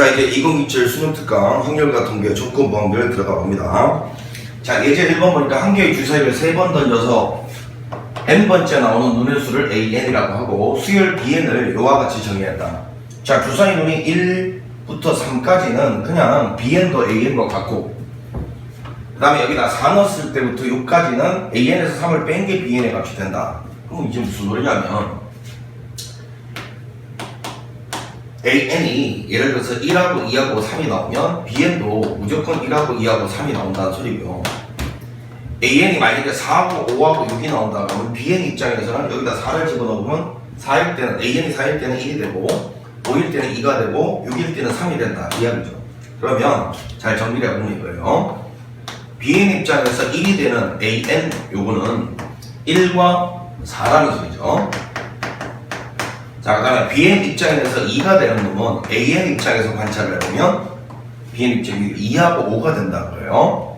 자, 이제 2027 수능특강 확률과 통계 조건부 확률 들어가 봅니다. 자, 예제 1번 보니까 한 개의 주사위를 3번 던져서 n번째 나오는 눈의 수를 an이라고 하고 수열 bn을 이와 같이 정의했다. 자, 주사위 눈이 1부터 3까지는 그냥 bn도 an과 같고, 그 다음에 여기다 4 넣었을 때부터 6까지는 an에서 3을 뺀 게 bn의 값이 된다. 그럼 이제 무슨 소리냐면 an이 예를 들어서 1하고 2하고 3이 나오면 bn도 무조건 1하고 2하고 3이 나온다는 소리고요. an이 만약에 4하고 5하고 6이 나온다 그러면 bn 입장에서는 여기다 4를 집어넣으면 4일 때는 an이 4일 때는 1이 되고 5일 때는 2가 되고 6일 때는 3이 된다 이야기죠. 그러면 잘 정리를 해보면 이거예요. bn 입장에서 1이 되는 an 요거는 1과 4라는 소리죠. 자, 그 다음에 bn 입장에서 2가 되는 놈은 an 입장에서 관찰을 해보면 bn 입장이 2하고 5가 된다는 거예요.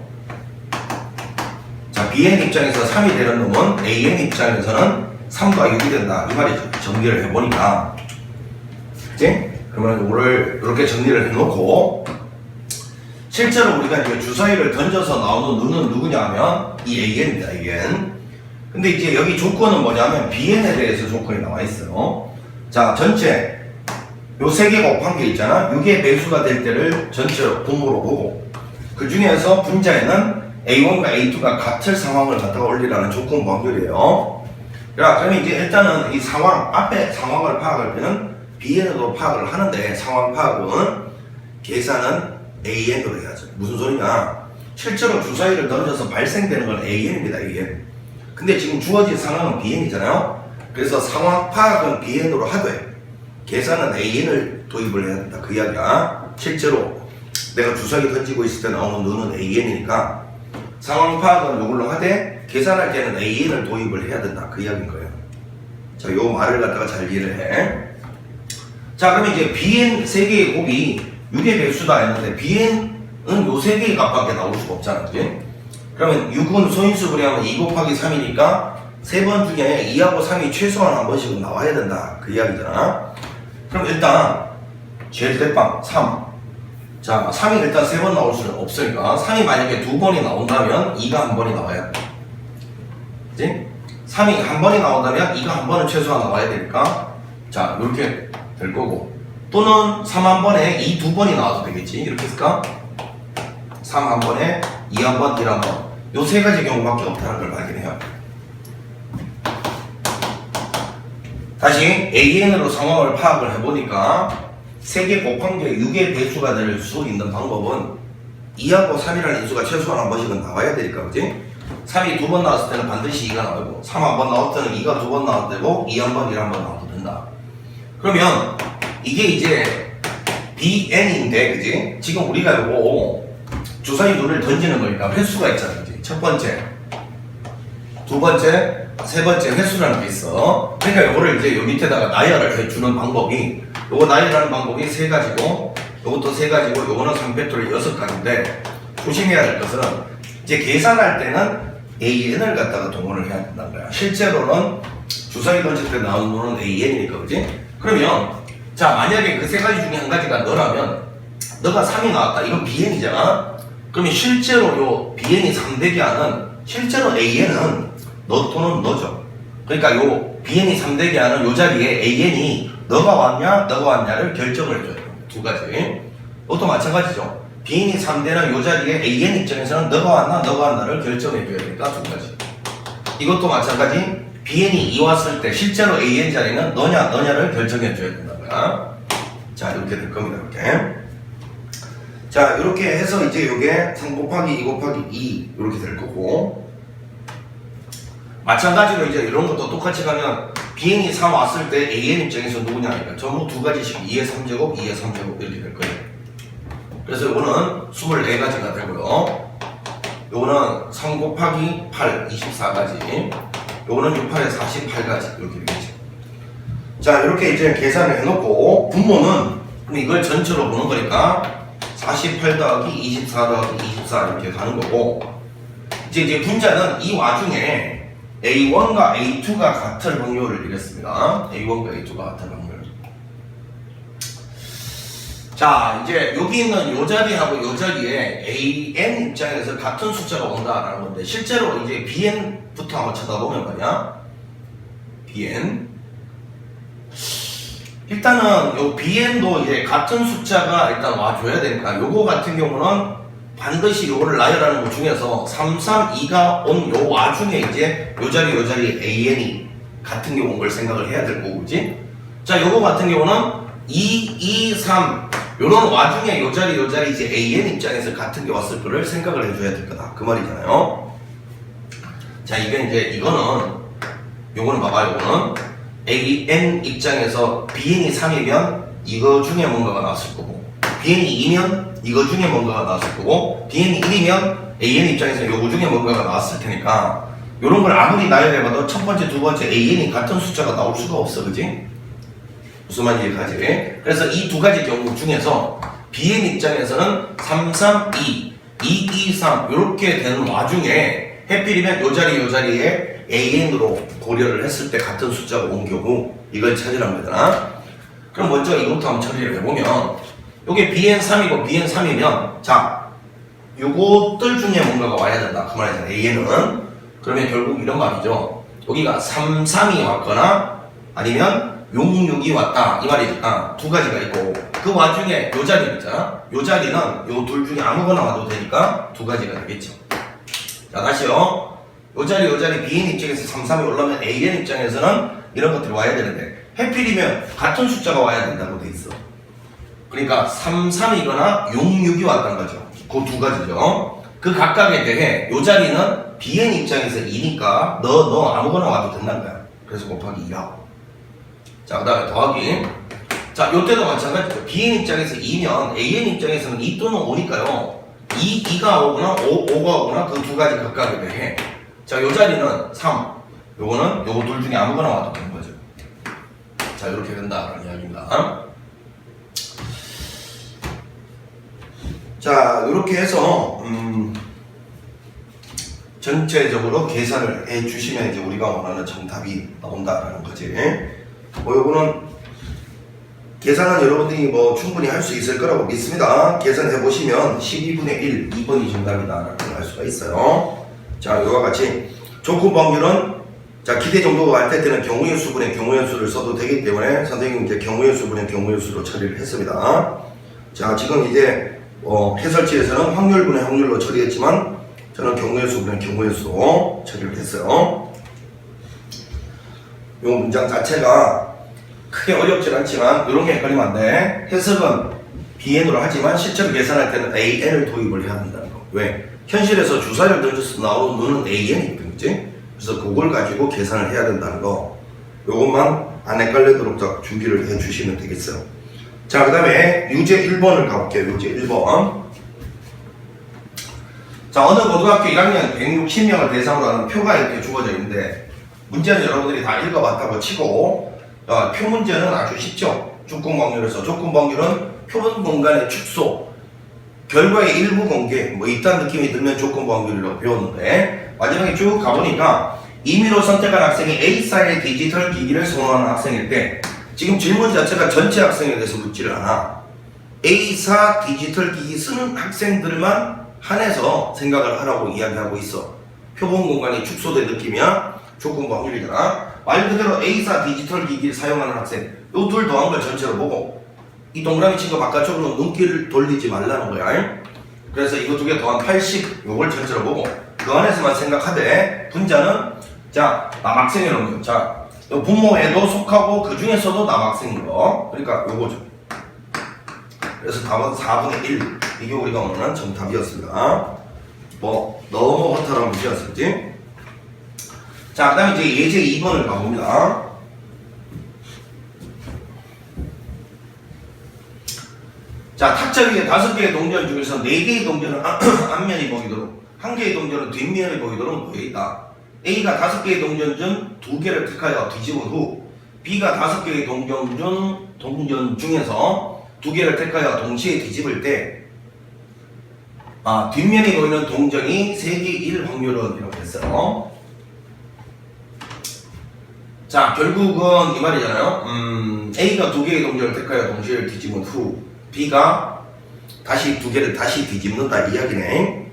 자, bn 입장에서 3이 되는 놈은 an 입장에서는 3과 6이 된다 이 말이죠. 정리를 해보니까. 그치? 그러면 이거를 이렇게 정리를 해놓고 실제로 우리가 이제 주사위를 던져서 나오는 눈은 누구냐 하면 이 an입니다. an. 근데 이제 여기 조건은 뭐냐면 bn에 대해서 조건이 나와 있어요. 자, 전체 요 3개 곱한 게 있잖아. 6의 배수가 될 때를 전체로 분모로 보고 그 중에서 분자에는 A1과 A2가 같을 상황을 갖다가 올리라는 조건 확률이에요. 그러면 이제 일단은 이 상황, 앞에 상황을 파악할 때는 BN으로 파악을 하는데 상황 파악은 계산은 AN으로 해야죠. 무슨 소리냐? 실제로 주사위를 던져서 발생되는 건 AN입니다. AN. 근데 지금 주어진 상황은 BN이잖아요. 그래서 상황 파악은 BN으로 하되 계산은 AN을 도입을 해야 된다. 그 이야기야. 실제로 내가 주사위 던지고 있을 때 나오는 눈은 AN이니까 상황 파악은 이걸로 하되 계산할 때는 AN을 도입을 해야 된다. 그 이야기인 거예요. 자, 요 말을 갖다가 잘 이해를 해. 자, 그러면 이제 BN 3개의 곱이 6의 배수다 했는데 BN은 요 3개의 값밖에 나올 수가 없잖아. 그치? 그러면 6은 소인수 분해하면 2 곱하기 3이니까 3번 중에 2하고 3이 최소한 한 번씩은 나와야 된다. 그 이야기잖아. 그럼 일단 제일 대빵 3. 자, 3이 일단 3번 나올 수는 없으니까 3이 만약에 2번이 나온다면 2가 한 번이 나와야 돼. 그치? 3이 한 번이 나온다면 2가 한 번은 최소한 나와야 되니까 자, 이렇게 될 거고, 또는 3 한 번에 2 두 번이 나와도 되겠지. 이렇게 했을까? 3 한 번에 2 한 번, 1 한 번. 요 3가지 경우밖에 없다는 걸 확인해요. 다시 AN으로 상황을 파악을 해보니까 3개 곱한 게 6의 배수가 될 수 있는 방법은 2하고 3이라는 인수가 최소한 한 번씩은 나와야 되니까, 그지? 3이 2번 나왔을 때는 반드시 2가 나오고 3 한 번 나왔을 때는 2가 2번 나와도 되고 2 한 번, 1 한 번 나와도 된다. 그러면 이게 이제 BN인데, 그지? 지금 우리가 요거 주사위 눈을 던지는 거니까 횟수가 있잖아, 그지? 첫 번째, 두 번째, 세 번째 횟수라는 게 있어. 그러니까 요거를 이제 요 밑에다가 나열을 해주는 방법이, 요거 나열하는 방법이 3가지고, 요것도 3가지고, 요거는 3팩토리얼 6가지인데, 조심해야 될 것은, 이제 계산할 때는 AN을 갖다가 동원을 해야 된다는 거야. 실제로는 주사위 던질 때 나오는 거는 AN이니까, 그지? 그러면, 자, 만약에 그 3가지 중에 한 가지가 너라면, 너가 3이 나왔다. 이건 BN이잖아? 그러면 실제로 요 BN이 3되게 하는, 실제로 AN은 너 또는 너죠. 그러니까 요 BN이 3되게 하는 요 자리에 AN이 너가 왔냐, 너가 왔냐를 결정을 해줘요. 2가지. 이것도 마찬가지죠. BN이 3되는 요 자리에 AN 입장에서는 너가 왔나, 너가 왔나를 결정해줘야 되니까 2가지. 이것도 마찬가지. BN이 2 왔을 때 실제로 AN 자리는 너냐, 너냐를 결정해줘야 된다는 거야. 자, 이렇게 될 겁니다. 이렇게. 자, 이렇게 해서 이제 요게 3 곱하기 2 곱하기 2 이렇게 될 거고, 마찬가지로 이제 이런 것도 똑같이 가면 BN이 3 왔을 때 AN 입장에서 누구냐니까 전부 2가지씩 2의 3제곱, 2의 3제곱 이렇게 될 거예요. 그래서 이거는 24가지가 되고요. 요거는 3 곱하기 8, 24가지. 요거는 6, 8에 48가지 이렇게 되겠죠. 자, 이렇게 이제 계산을 해놓고 분모는 그럼 이걸 전체로 보는 거니까 48 더하기 24 더하기 24 이렇게 가는 거고, 이제 분자는 이 와중에 A1과 A2가 같을 확률을 이랬습니다. A1과 A2가 같을 확률. 자, 자, 이제 여기 있는 요 자리하고 요 자리에 AN 입장에서 같은 숫자가 온다라는 건데, 실제로 이제 BN부터 한번 쳐다보면 뭐냐? BN. 일단은 요 BN도 이제 같은 숫자가 일단 와줘야 되니까, 요거 같은 경우는 반드시 요거를 나열하는 것 중에서 332가 온 요 와중에 이제 요 자리 AN이 같은 경우 온 걸 생각을 해야 될 거고, 그지? 자, 요거 같은 경우는 2, 2, 3 요런 와중에 요 자리 이제 AN 입장에서 같은 게 왔을 거를 생각을 해줘야 될 거다 그 말이잖아요. 자, 이게 이제 이거는 요거는 봐봐. 요거는 AN 입장에서 BN이 3이면 이거 중에 뭔가가 나왔을 거고, BN이 2면 이거 중에 뭔가가 나왔을 거고, BN이 1이면 AN 입장에서 요거 중에 뭔가가 나왔을 테니까, 요런 걸 아무리 나열해봐도 첫 번째, 두 번째 AN이 같은 숫자가 나올 수가 없어. 그지? 무슨 말인지 가지? 그래서 이 두 가지 경우 중에서 BN 입장에서는 3, 3, 2, 2, 2, 3 이렇게 되는 와중에 해필이면 요 자리에 AN으로 고려를 했을 때 같은 숫자가 온 경우 이걸 찾으란 거잖아. 그럼 먼저 이것부터 한번 처리를 해보면, 요게 BN3이고 BN3이면 자, 요것들 중에 뭔가가 와야 된다 그 말이잖아. AN은. 그러면 결국 이런 말이죠. 여기가 3, 3이 왔거나 아니면 6, 6이 왔다 이 말이니까 두 가지가 있고, 그 와중에 요 자리 있잖아. 요 자리는 요 둘 중에 아무거나 와도 되니까 두 가지가 되겠죠. 자, 다시요. 요 자리 BN 입장에서 3, 3이 올라오면 AN 입장에서는 이런 것들이 와야 되는데, 해필이면 같은 숫자가 와야 된다고 돼 있어. 그러니까 3, 3이거나 6, 6이 왔다는 거죠. 그 두 가지죠. 그 각각에 대해 요 자리는 BN 입장에서 2니까 너 아무거나 와도 된다는 거야. 그래서 곱하기 2라고. 자, 그 다음에 더하기. 자, 요때도 마찬가지죠. BN 입장에서 2면 AN 입장에서는 2 또는 5니까요. 2가 오거나 5가 오거나 그 두 가지 각각에 대해. 자, 요 자리는 3. 요거는 요거 둘 중에 아무거나 와도 되는 거죠. 자, 이렇게 된다라는 이야기입니다. 자, 이렇게 해서 전체적으로 계산을 해 주시면 이제 우리가 원하는 정답이 나온다라는 거지. 요거는 계산은 여러분들이 충분히 할 수 있을 거라고 믿습니다. 계산해 보시면 12분의 1, 2번이 정답이다라는 걸 알 수가 있어요. 자, 이와 같이 조건 범위는 자, 기대 정도가 할 때는 경우의 수분의 경우의 수를 써도 되기 때문에 선생님이 이제 경우의 수분의 경우의 수로 처리를 했습니다. 자, 지금 이제 해설지에서는 확률분의 확률로 처리했지만 저는 경우의 수분의 경우의 수로 처리를 했어요. 이 문장 자체가 크게 어렵진 않지만 이런 게 헷갈리면 안 돼. 해석은 BN으로 하지만 실제로 계산할 때는 AN을 도입을 해야 된다는 거. 왜? 현실에서 주사를 던져서 나오는 눈은 AN이거든, 그치? 그래서 그걸 가지고 계산을 해야 된다는 거. 요것만 안 헷갈리도록 준비를 해 주시면 되겠어요. 자, 그 다음에 유제 1번을 가볼게요. 유제 1번. 자, 어느 고등학교 1학년 160명을 대상으로 하는 표가 이렇게 주어져 있는데, 문제는 여러분들이 다 읽어봤다고 치고, 표 문제는 아주 쉽죠. 조건 확률에서 조건 확률은 표본 공간의 축소, 결과의 일부 공개, 이딴 느낌이 들면 조건 확률이라고 배웠는데, 마지막에 쭉 가보니까 임의로 선택한 학생이 A사의 디지털 기기를 선호하는 학생일 때, 지금 질문 자체가 전체 학생에 대해서 묻지를 않아. A사 디지털 기기 쓰는 학생들만 한해서 생각을 하라고 이야기하고 있어. 표본 공간이 축소된 느낌이야. 조건 확률이잖아. 말 그대로 A사 디지털 기기를 사용하는 학생, 요 둘 더한 걸 전체로 보고 이 동그라미 친 거 바깥쪽으로 눈길을 돌리지 말라는 거야. 그래서 이거 두 개 더한 80, 요걸 전체로 보고 그 안에서만 생각하되, 분자는 자, 남학생이라는 거죠. 자, 분모에도 속하고 그 중에서도 남학생인 거. 그러니까 요거죠. 그래서 답은 4분의 1. 이게 우리가 원하는 정답이었습니다. 너무 허탈한 문제였었지. 자, 그 다음에 이제 예제 2번을 가봅니다. 자, 탁자 위에 5개의 동전 중에서 4개의 동전은 앞면이 보이도록, 1개의 동전은 뒷면이 보이도록 놓여있다. A가 5개의 동전 중 2개를 택하여 뒤집은 후 B가 5개의 동전 중에서 2개를 택하여 동시에 뒤집을 때 뒷면이 보이는 동전이 3개일 확률은 이렇게 했어요. 자, 결국은 이 말이잖아요. A가 2개의 동전을 택하여 동시에 뒤집은 후 B가 다시 두 개를 다시 뒤집는다 이야기네.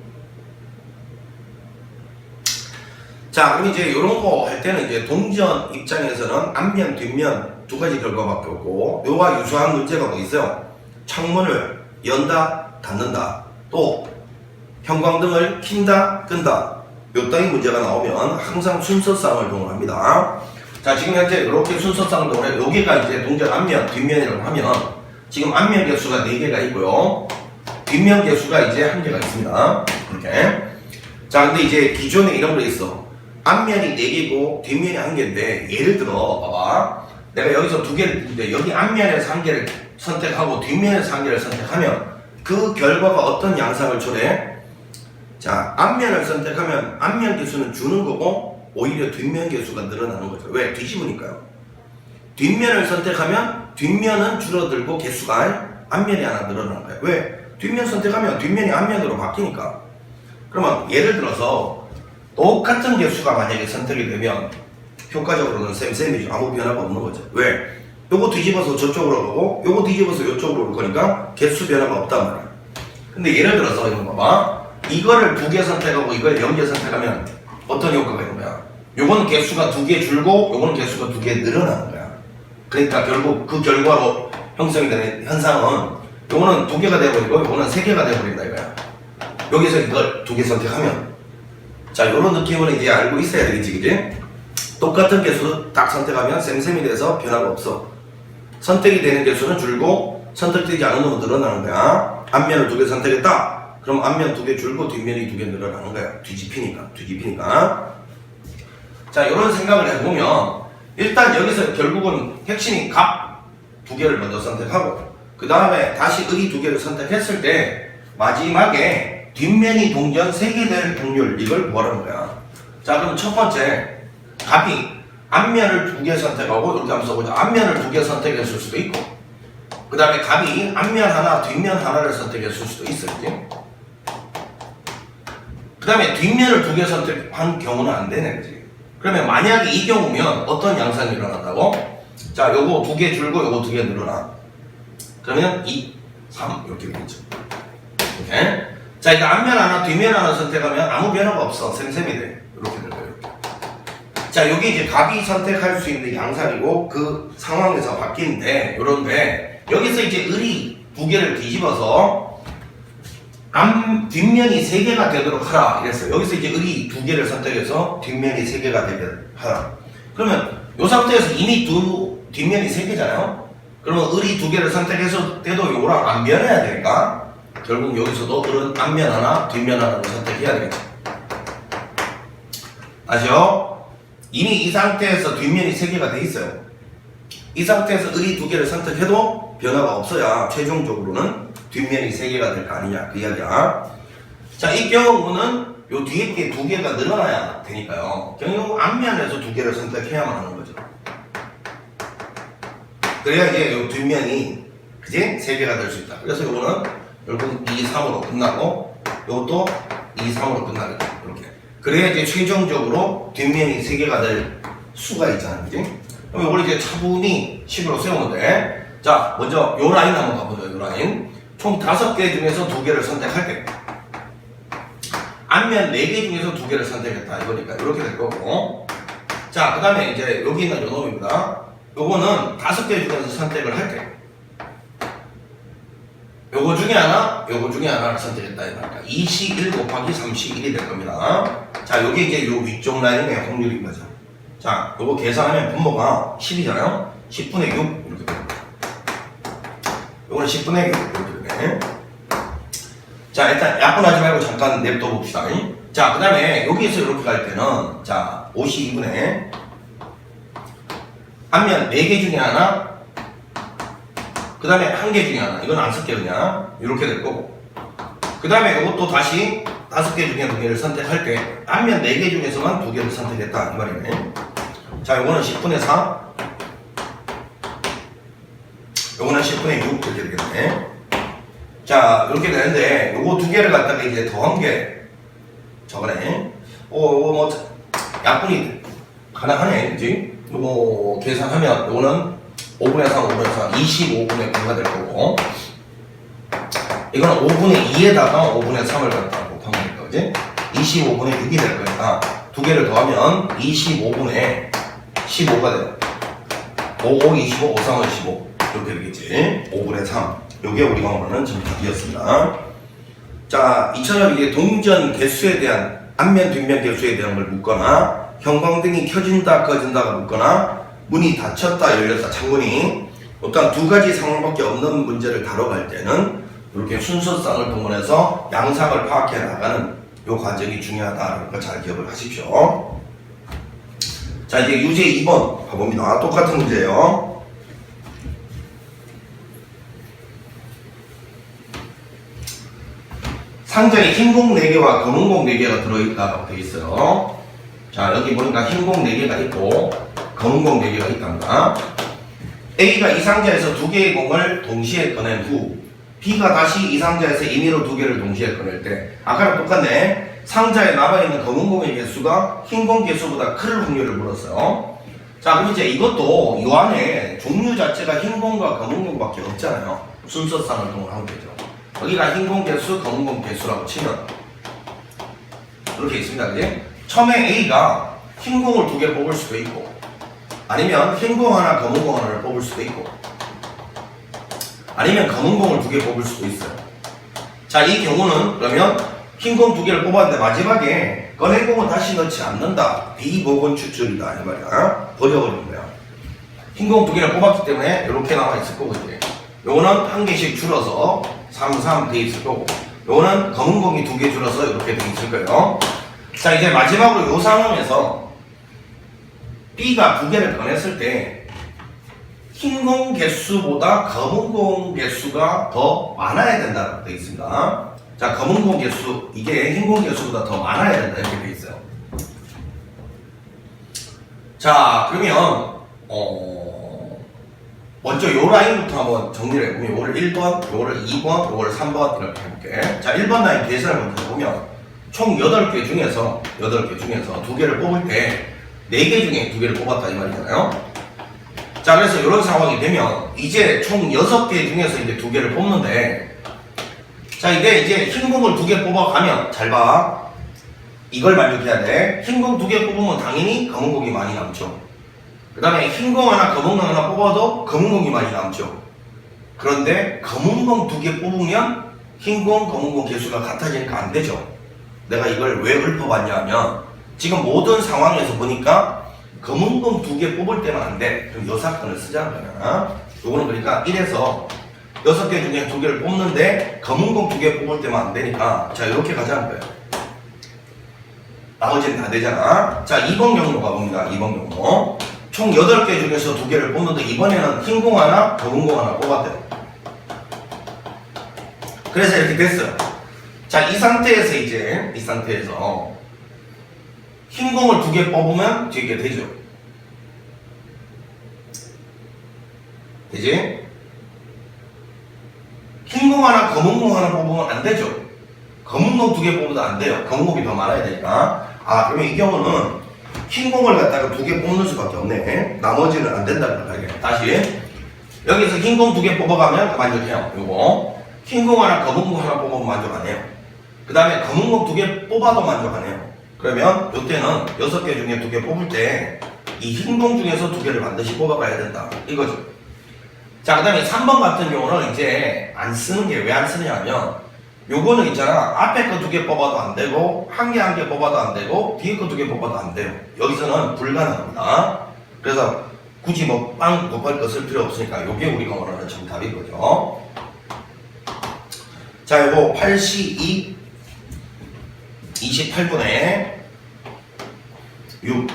자, 그럼 이제 이런 거 할 때는 이제 동전 입장에서는 앞면, 뒷면 두 가지 결과밖에 없고, 요와 유사한 문제가 뭐 있어요? 창문을 연다, 닫는다, 또 형광등을 킨다, 끈다. 요 따위 문제가 나오면 항상 순서쌍을 동원합니다. 자, 지금 현재 이렇게 순서쌍을 동원해. 여기가 이제 동전 앞면, 뒷면이라고 하면 지금 앞면 개수가 4개가 있고요. 뒷면 개수가 이제 1개가 있습니다. 이렇게. 자, 근데 이제 기존에 이런 거 있어. 앞면이 4개고 뒷면이 1개인데, 예를 들어 봐봐. 내가 여기서 2개를 이제 여기 앞면에서 1개를 선택하고 뒷면에서 1개를 선택하면 그 결과가 어떤 양상을 초래해? 자, 앞면을 선택하면 앞면 개수는 주는 거고 오히려 뒷면 개수가 늘어나는 거죠. 왜? 뒤집으니까요. 뒷면을 선택하면 뒷면은 줄어들고 개수가 앞면이 하나 늘어나는 거예요. 왜? 뒷면 선택하면 뒷면이 앞면으로 바뀌니까. 그러면 예를 들어서 똑같은 개수가 만약에 선택이 되면 효과적으로는 쌤쌤이죠. 아무 변화가 없는 거죠. 왜? 요거 뒤집어서 저쪽으로 가고 요거 뒤집어서 이쪽으로 올 거니까 개수 변화가 없단 말이야. 근데 예를 들어서 이거 봐봐. 이거를 2개 선택하고 이걸 0개 선택하면 어떤 효과가 있는 거야? 요거는 개수가 2개 줄고 요거는 개수가 2개 늘어나는 거야. 그러니까 결국 그 결과로 형성이 되는 현상은 요거는 2개가 되어버리고 요거는 3개가 되어버린다 이거야. 여기서 이걸 2개 선택하면 자, 요런 느낌을 이제 알고 있어야 되겠지, 그지? 똑같은 개수 딱 선택하면 쌤쌤이 돼서 변화가 없어. 선택이 되는 개수는 줄고 선택되지 않은 놈은 늘어나는 거야. 앞면을 2개 선택했다. 그럼 앞면 2개 줄고 뒷면이 2개 늘어나는 거야. 뒤집히니까. 자, 이런 생각을 해보면 일단 여기서 결국은 핵심이 갑 2개를 먼저 선택하고 그 다음에 다시 을이 2개를 선택했을 때 마지막에 뒷면이 동전 3개 될 확률, 이걸 구하라는 거야. 자, 그럼 첫 번째 갑이 앞면을 2개 선택하고 이렇게 한번 써보자. 앞면을 2개 선택했을 수도 있고 그 다음에 갑이 앞면 하나, 뒷면 하나를 선택했을 수도 있어. 그 다음에 뒷면을 2개 선택한 경우는 안 되네, 그지? 그러면 만약에 이 경우면 어떤 양상이 일어난다고? 자, 요거 2개 줄고 요거 2개 늘어나. 그러면 2, 3 이렇게 되겠죠. 이렇게. 자, 이거 앞면 하나, 뒷면 하나 선택하면 아무 변화가 없어. 쌤쌤이 돼. 이렇게 될 거예요. 자, 여기 이제 갑이 선택할 수 있는 양상이고 그 상황에서 바뀌는데 요런데 여기서 이제 을이 2개를 뒤집어서 뒷면이 3개가 되도록 하라 이랬어요. 여기서 이제 을이 2개를 선택해서 뒷면이 3개가 되게 하라. 그러면 이 상태에서 이미 뒷면이 3개잖아요. 그러면 을이 2개를 선택해서 때도 요거랑 안 변해야 되니까 결국 여기서도 을은 앞면 하나, 뒷면 하나를 선택해야 되겠죠. 아시죠? 이미 이 상태에서 뒷면이 3개가 돼 있어요. 이 상태에서 을이 2개를 선택해도 변화가 없어야 최종적으로는 뒷면이 3개가 될 거 아니냐 그 이야기야. 자, 이 경우는 요 뒤에 게 2개가 늘어나야 되니까요. 경우 앞면에서 2개를 선택해야만 하는 거죠. 그래야 이제 요 뒷면이 그지? 3개가 될 수 있다. 그래서 요거는 결국 2, 3으로 끝나고 요것도 2, 3으로 끝나겠다. 이렇게. 그래야 이제 최종적으로 뒷면이 3개가 될 수가 있잖아요. 그지? 그럼 요걸 이제 차분히 식으로 세우면 돼. 자, 먼저 요 라인 한번 가보죠. 요 라인. 총 5개 중에서 2개를 선택할 때 앞면 4개 중에서 2개를 선택했다 이거니까 이렇게 될 거고. 자, 그 다음에 이제 여기 있는 요 놈입니다. 요거는 5개 중에서 선택을 할 때 요거 중에 하나, 요거 중에 하나를 선택했다 이 말이야. 2시 1 곱하기 3시 1이 될 겁니다. 자, 요게 이제 요 위쪽 라인의 확률인 거죠. 자, 요거 계산하면 분모가 10이잖아요. 10분의 6 이렇게 됩니다. 요거는 10분의 6 이렇게 되네. 자, 일단 약분하지 말고 잠깐 냅둬 봅시다. 자, 그 다음에 여기에서 이렇게 갈 때는 자, 52분의 앞면 4개 중에 하나, 그 다음에 1개 중에 하나. 이건 안 쓸게 그냥 이렇게 될 거고. 그 다음에 이것도 다시 5개 중에 2개를 선택할 때 앞면 4개 중에서만 2개를 선택했다 이 말이네. 자, 요거는 10분의 4, 요거는 10분의 6 이렇게 되겠네. 자, 이렇게 되는데 요거 2개를 갖다가 이제 더한 게 저거네. 요거 뭐 약분이 가능하네, 그지? 요거 계산하면 요거는 5분의 3, 5분의 4, 25분의 9가 될 거고. 이거는 5분의 2에다가 5분의 3을 갖다 곱한 거니까, 그지? 25분의 6이 될 거니까 두 개를 더하면 25분의 15가 돼요. 5, 5, 25, 5, 3, 25 이렇게 되겠지. 5분의 3 요게 우리가 원하는 정답이었습니다. 자, 이처럼 이제 동전 개수에 대한 앞면 뒷면 개수에 대한 걸 묻거나 형광등이 켜진다 꺼진다가 묻거나 문이 닫혔다 열렸다 창문이 어떤 두 가지 상황밖에 없는 문제를 다뤄갈 때는 이렇게 순서상을 동원해서 양상을 파악해 나가는 이 과정이 중요하다는 걸 잘 기억을 하십시오. 자, 이제 유제 2번 가봅니다. 똑같은 문제예요. 상자에 흰 공 4개와 검은 공 4개가 들어있다고 되어 있어요. 자, 여기 보니까 흰 공 4개가 있고 검은 공 4개가 있답니다. A가 이 상자에서 2개의 공을 동시에 꺼낸 후 B가 다시 이 상자에서 임의로 2개를 동시에 꺼낼 때 아까랑 똑같네. 상자에 남아있는 검은 공의 개수가 흰 공 개수보다 클 확률을 물었어요. 자, 그럼 이제 이것도 이 안에 종류 자체가 흰 공과 검은 공밖에 없잖아요. 순서상을 동원한 거죠. 여기가 흰 공 개수, 검은 공 개수라고 치면 이렇게 있습니다. 그지? 처음에 A가 흰 공을 2개 뽑을 수도 있고 아니면 흰 공 하나, 검은 공 하나를 뽑을 수도 있고 아니면 검은 공을 2개 뽑을 수도 있어요. 자, 이 경우는 그러면 흰 공 2개를 뽑았는데 마지막에 꺼낸 공은 다시 넣지 않는다. 비보건 추출이다 이 말이야. 버려버리는 거야. 흰 공 2개를 뽑았기 때문에 이렇게 나와 있을 거고 이제 요거는 한 개씩 줄어서 3, 3 돼 있을 거고 요거는 검은 공이 2개 줄어서 이렇게 돼 있을 거예요. 자, 이제 마지막으로 요 상황에서 B가 2개를 꺼냈을 때 흰 공 개수보다 검은 공 개수가 더 많아야 된다고 되어 있습니다. 자, 검은 공 개수, 이게 흰 공 개수보다 더 많아야 된다 이렇게 되어 있어요. 자, 그러면 먼저 요 라인부터 한번 정리를 해보면 요거를 1번, 요거를 2번, 요거를 3번 이렇게 해볼게. 자, 1번 라인 계산을 먼저 해보면 총 8개 중에서 2개를 뽑을 때 4개 중에 2개를 뽑았다 이 말이잖아요. 자, 그래서 이런 상황이 되면 이제 총 6개 중에서 이제 2개를 뽑는데 자, 이제 흰 공을 2개 뽑아가면 잘 봐. 이걸 만족해야 돼. 흰 공 2개 뽑으면 당연히 검은 공이 많이 남죠. 그 다음에 흰 공 하나, 검은 공 하나 뽑아도 검은 공이 많이 남죠. 그런데 검은 공 2개 뽑으면 흰 공, 검은 공 개수가 같아지니까 안 되죠. 내가 이걸 왜 읊어봤냐 하면 지금 모든 상황에서 보니까 검은 공 2개 뽑을 때는 안 돼. 그럼 요 사건을 쓰자는 거야. 요거는 그러니까 1에서 6개 중에 2개를 뽑는데 검은 공 2개 뽑을 때만 안 되니까 자, 이렇게 가자는 거예요. 나머지는 다 되잖아. 자, 2번 경로 가봅니다. 2번 경로. 총 8개 중에서 2개를 뽑는데 이번에는 흰 공 하나, 검은 공 하나 뽑았대요. 그래서 이렇게 됐어요. 자, 이 상태에서 흰 공을 2개 뽑으면 되게 되죠. 되지? 흰 공 하나, 검은 공 하나 뽑으면 안 되죠. 검은 공 2개 뽑아도 안 돼요. 검은 공이 더 많아야 되니까. 아, 그러면 이 경우는 흰 공을 갖다가 2개 뽑는 수밖에 없네. 나머지는 안 된다는 걸 알게. 다시. 여기서 흰 공 2개 뽑아가면 만족해요. 요거. 흰 공 하나, 검은 공 하나 뽑으면 만족 안 해요. 그 다음에 검은 공 2개 뽑아도 만족 안 해요. 그러면 이때는 6개 중에 2개 뽑을 때 이 흰 공 중에서 2개를 반드시 뽑아가야 된다. 이거죠. 자, 그 다음에 3번 같은 경우는 이제 안 쓰는 게 왜 안 쓰냐면 요거는 있잖아. 앞에 거 2개 뽑아도 안 되고 한 개 뽑아도 안 되고 뒤에 거 2개 뽑아도 안 돼요. 여기서는 불가능합니다. 그래서 굳이 뭐 빵 곱할 거 쓸 필요 없으니까 요게 우리가 원하는 정답인 거죠. 자, 요거 8C2 28분의 6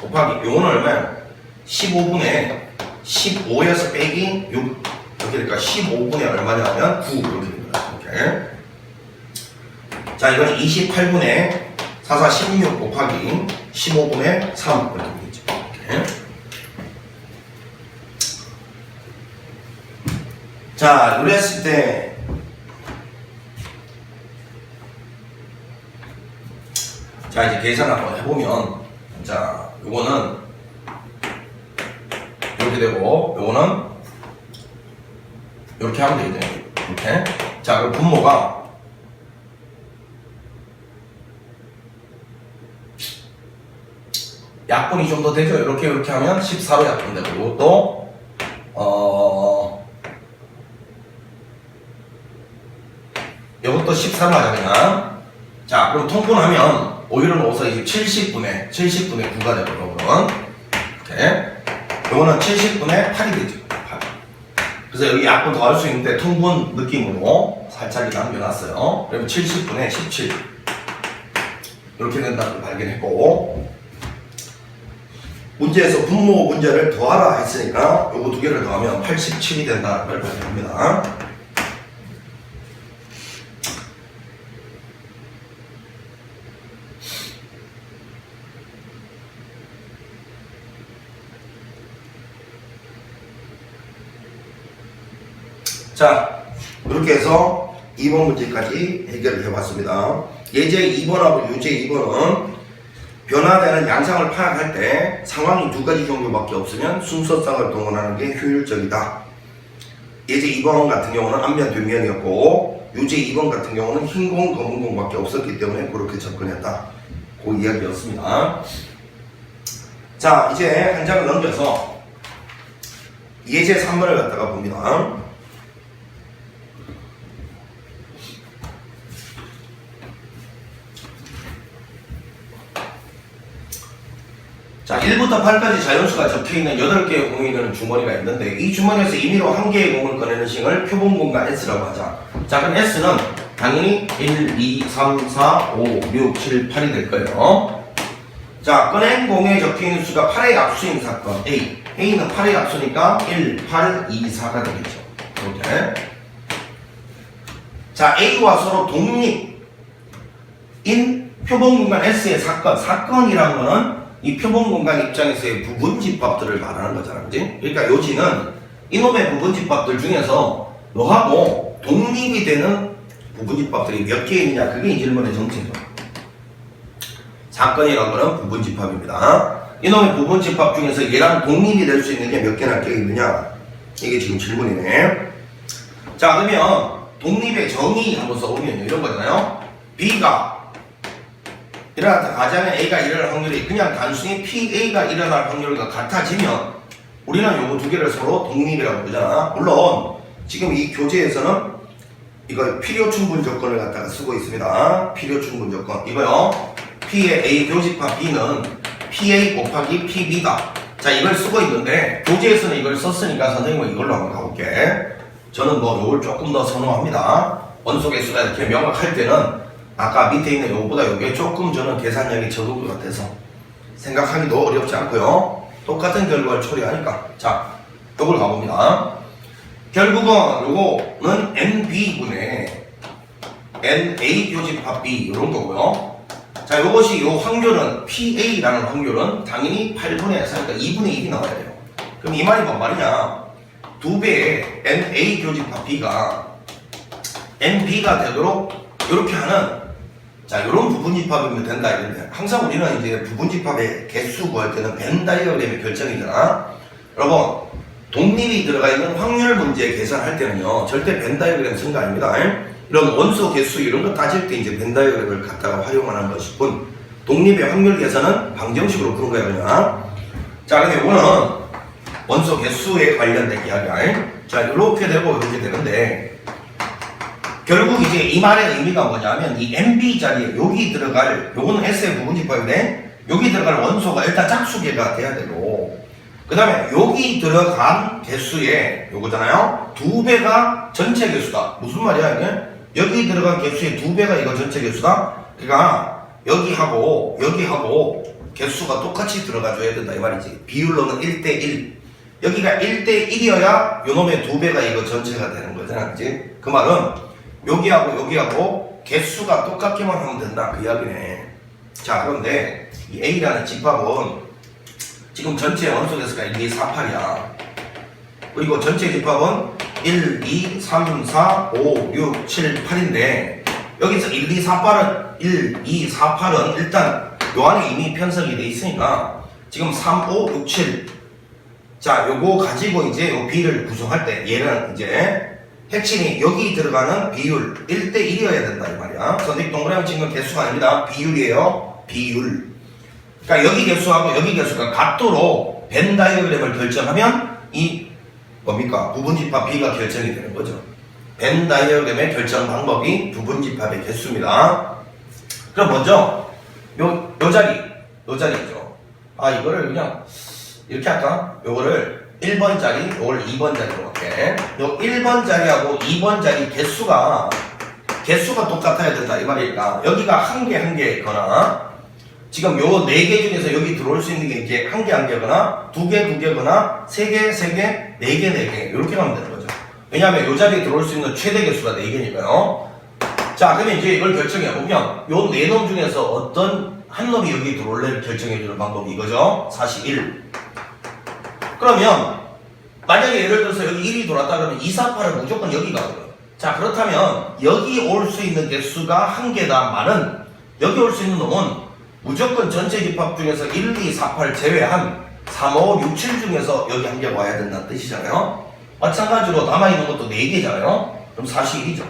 곱하기 요거는 얼마야? 15분의 15에서 빼기 6 이렇게 되니까 15분의 얼마냐면 9 이렇게 됩니다. 이렇게. 자, 이건 28분의 4, 4, 16 곱하기 15분의 3 이렇게 되겠죠. 이렇게. 자, 이랬을 때 자, 이제 계산 한번 해보면 자, 요거는 이렇게 되고 요거는 이렇게 하면 되겠죠. 이렇게. 자, 그럼 분모가 약분이 좀 더 되죠. 이렇게 하면 14로 약분되고 또 이것도 13로 하자 그냥. 자, 그럼 통분하면 5일은 5서 이제 70분의 9가 되고 그러면 이렇게 요거는 70분의 8이 되죠. 8. 그래서 여기 약분 더 할 수 있는데 통분 느낌으로 살짝 남겨놨어요. 그러면 70분의 17 이렇게 된다는 걸 발견했고, 문제에서 분모 문제를 더하라 했으니까 요거 두 개를 더하면 87이 된다는 걸 발견합니다. 자, 이렇게 해서 2번 문제까지 해결을 해봤습니다. 예제 2번하고 유제 2번은 변화되는 양상을 파악할 때 상황이 두 가지 정도밖에 없으면 순서상을 동원하는 게 효율적이다. 예제 2번 같은 경우는 앞면 뒷면이었고, 유제 2번 같은 경우는 흰 공, 검은 공밖에 없었기 때문에 그렇게 접근했다. 그 이야기였습니다. 자, 이제 한 장을 넘겨서 예제 3번을 갖다가 봅니다. 자, 1부터 8까지 자연수가 적혀있는 8개의 공이 되는 주머니가 있는데, 이 주머니에서 임의로 한 개의 공을 꺼내는 식을 표본공간 S라고 하자. 자, 그럼 S는 당연히 1, 2, 3, 4, 5, 6, 7, 8이 될 거예요. 자, 꺼낸 공에 적혀있는 수가 8의 약수인 사건 A. A는 8의 약수니까 1, 8, 2, 4가 되겠죠. 이렇게. 자, A와 서로 독립인 표본공간 S의 사건이라는 거는 이 표본공간 입장에서의 부분집합들을 말하는 거잖아, 그지? 그러니까 요지는 이놈의 부분집합들 중에서 너하고 독립이 되는 부분집합들이 몇 개 있냐, 그게 이 질문의 정체죠. 사건이라는 거는 부분집합입니다. 이놈의 부분집합 중에서 얘랑 독립이 될 수 있는 게 몇 개나 껴 있느냐, 이게 지금 질문이네. 자, 그러면 독립의 정의 한번 써보면 이런 거잖아요. B가 일어났다 가자면 A가 일어날 확률이 그냥 단순히 PA가 일어날 확률과 같아지면 우리는 요거 두 개를 서로 독립이라고 부르잖아. 물론 지금 이 교재에서는 이거 필요충분 조건을 갖다가 쓰고 있습니다. 필요충분 조건 이거요. P의 A 교집합 B는 PA 곱하기 PB다. 자, 이걸 쓰고 있는데 교재에서는 이걸 썼으니까 선생님은 이걸로 한번 가볼게. 저는 뭐 요걸 조금 더 선호합니다. 원소개수가 이렇게 명확할 때는 아까 밑에 있는 요거보다 요게 조금 저는 계산량이 적은 것 같아서 생각하기도 어렵지 않고요. 똑같은 결과를 처리하니까. 자, 요걸 가봅니다. 결국은 요거는 NB분의 NA 교집합 B 요런 거고요. 자, 요것이 요 확률은 PA라는 확률은 당연히 8분의 4니까 2분의 1이 나와야 돼요. 그럼 이 말이 뭔 말이냐? 2배의 NA 교집합 B가 NB가 되도록 이렇게 하는, 자, 요런 부분집합이면 된다 이런데, 항상 우리는 이제 부분집합의 개수 구할 때는 벤 다이어그램의 결정이잖아. 여러분, 독립이 들어가 있는 확률 문제 계산할 때는요, 절대 벤 다이어그램 쓴 거 아닙니다. 이런 원소 개수 이런 거 따질 때 이제 벤 다이어그램을 갖다가 활용하는 것이군. 독립의 확률 계산은 방정식으로 푸는 거야 그냥. 자, 근데 이거는 원소 개수에 관련된 이야기야. 자, 이렇게 되고 이렇게 되는데, 결국 이제 이 말의 의미가 뭐냐면 이 MB 자리에 여기 들어갈, 요거는 S의 부분집합인데 여기 들어갈 원소가 일단 짝수개가 돼야 되고, 그 다음에 여기 들어간 개수의 요거잖아요. 2배가 전체 개수다. 무슨 말이야 이게? 여기 들어간 개수의 2배가 이거 전체 개수다. 그러니까 여기하고 개수가 똑같이 들어가줘야 된다 이 말이지. 비율로는 1대1. 여기가 1대1이어야 요놈의 2배가 이거 전체가 되는 거잖아, 그치? 그 말은 여기하고 개수가 똑같게만 하면 된다 그 이야기네. 자, 그런데 이 A라는 집합은 지금 전체 원소 개수가 1, 2, 4, 8이야. 그리고 전체 집합은 1, 2, 3, 4, 5, 6, 7, 8인데 여기서 1, 2, 4, 8은 1, 2, 4, 8은 일단 요 안에 이미 편성이 돼 있으니까 지금 3, 5, 6, 7. 자, 요거 가지고 이제 요 B를 구성할 때 얘는 이제 핵심이 여기 들어가는 비율 1대1이어야 된다 이 말이야. 선생님 동그라미 친 건 개수가 아닙니다. 비율이에요. 비율. 그러니까 여기 개수하고 여기 개수가 같도록 벤 다이어그램을 결정하면 이 뭡니까? 부분집합 B가 결정이 되는 거죠. 벤 다이어그램의 결정 방법이 부분집합의 개수입니다. 그럼 먼저 요 자리죠. 아 이거를 그냥 이렇게 할까? 요거를 1번 자리, 요걸 2번 자리로 할게. 요 1번 자리하고 2번 자리 개수가 똑같아야 된다 이 말이니까 여기가 한 개거나 지금 요 4개 중에서 여기 들어올 수 있는 게 이제 한 개거나 2개거나 3개, 4개, 4개 이렇게 가면 되는 거죠. 왜냐하면 요 자리에 들어올 수 있는 최대 개수가 4개니까요. 자, 그러면 이제 이걸 결정해 보면 요 4놈 중에서 어떤 한 놈이 여기 들어올래를 결정해 주는 방법이 이거죠. 41. 그러면 만약에 예를 들어서 여기 1이 돌았다 그러면 2, 4, 8은 무조건 여기 가거든요. 자, 그렇다면 여기 올 수 있는 개수가 한 개다만은 여기 올 수 있는 놈은 무조건 전체 집합 중에서 1, 2, 4, 8 제외한 3, 5, 6, 7 중에서 여기 한 개 와야 된다는 뜻이잖아요. 마찬가지로 남아있는 것도 4개잖아요. 그럼 41이죠.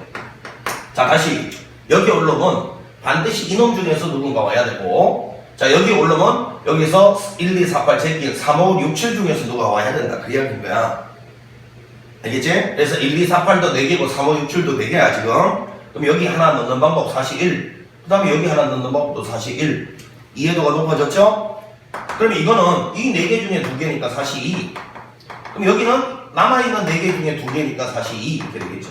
자, 다시 여기 올 놈은 반드시 이놈 중에서 누군가 와야 되고, 자, 여기 올 놈은 여기서 1, 2, 4, 8 제끼 3, 5, 6, 7 중에서 누가 와야 된다 그 이야기인 거야. 알겠지? 그래서 1, 2, 4, 8도 4개고 3, 5, 6, 7도 4개야 지금. 그럼 여기 하나 넣는 방법 41. 그 다음에 여기 하나 넣는 방법도 41. 이해도가 높아졌죠? 그러면 이거는 이 4개 중에 2개니까 42. 그럼 여기는 남아있는 4개 중에 2개니까 42 이렇게 되겠죠.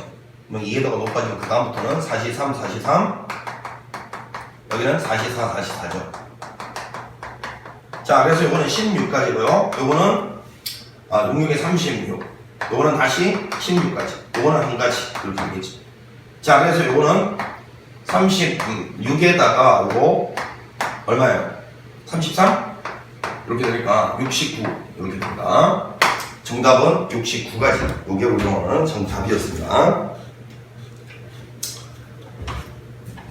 그럼 이해도가 높아지면 그 다음부터는 43, 43. 여기는 44, 44죠. 자, 그래서 요거는 16까지고요. 요거는 66에 36. 요거는 다시 16까지. 요거는 한 가지 이렇게 되겠죠. 자, 그래서 요거는 36에다가 요거 얼마예요? 33? 이렇게 되니까 69 이렇게 됩니다. 정답은 69가지. 요게 우리 오늘 정답이었습니다.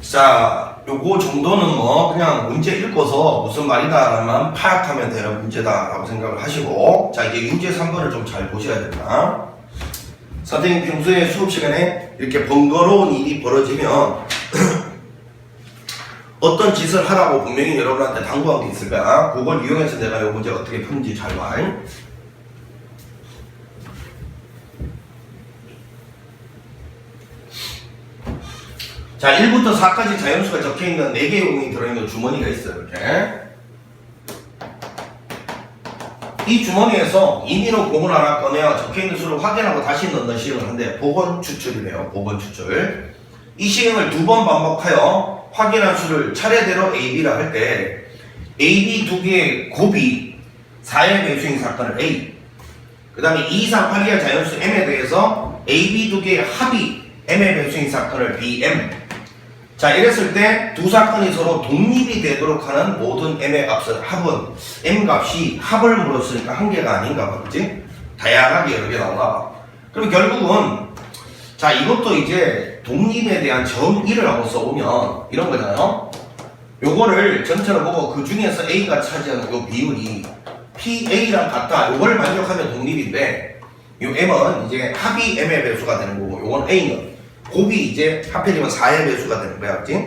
자, 요거 정도는 뭐 그냥 문제 읽고서 무슨 말이다라만 파악하면 되는 문제다라고 생각을 하시고, 자 이제 유제 3번을 좀 잘 보셔야 됩니다. 선생님 평소에 수업 시간에 이렇게 번거로운 일이 벌어지면 어떤 짓을 하라고 분명히 여러분한테 당부한 게 있을 거야. 그걸 이용해서 내가 이 문제 어떻게 푸는지 잘 봐. 자, 1부터 4까지 자연수가 적혀있는 4개의 공이 들어있는 주머니가 있어요. 이렇게. 이 주머니에서 임의로 공을 하나 꺼내어 적혀있는 수를 확인하고 다시 넣는 시행을 한대. 복원 추출이래요. 복원 추출. 이 시행을 2번 반복하여 확인한 수를 차례대로 A, B라 할 때 A, B 2개의 곱이 4의 매수인 사건을 A, 그 다음에 2, 4, 8이의 자연수 M에 대해서 A, B 2개의 합이 M의 매수인 사건을 B, M. 자, 이랬을 때 두 사건이 서로 독립이 되도록 하는 모든 M의 값을 합은 M 값이 합을 물었으니까 한 개가 아닌가 봐. 그치? 다양하게 여러 개 나오나 봐. 그럼 결국은 자, 이것도 이제 독립에 대한 정의를 하고 써보면 이런 거잖아요. 요거를 전체로 보고 그 중에서 A가 차지하는 요 비율이 PA랑 같다. 요걸 만족하면 독립인데, 요 M은 이제 합이 M의 배수가 되는 거고, 요건 A는 곱이 이제 합해지면 4의 배수가 되는 거야. 그치?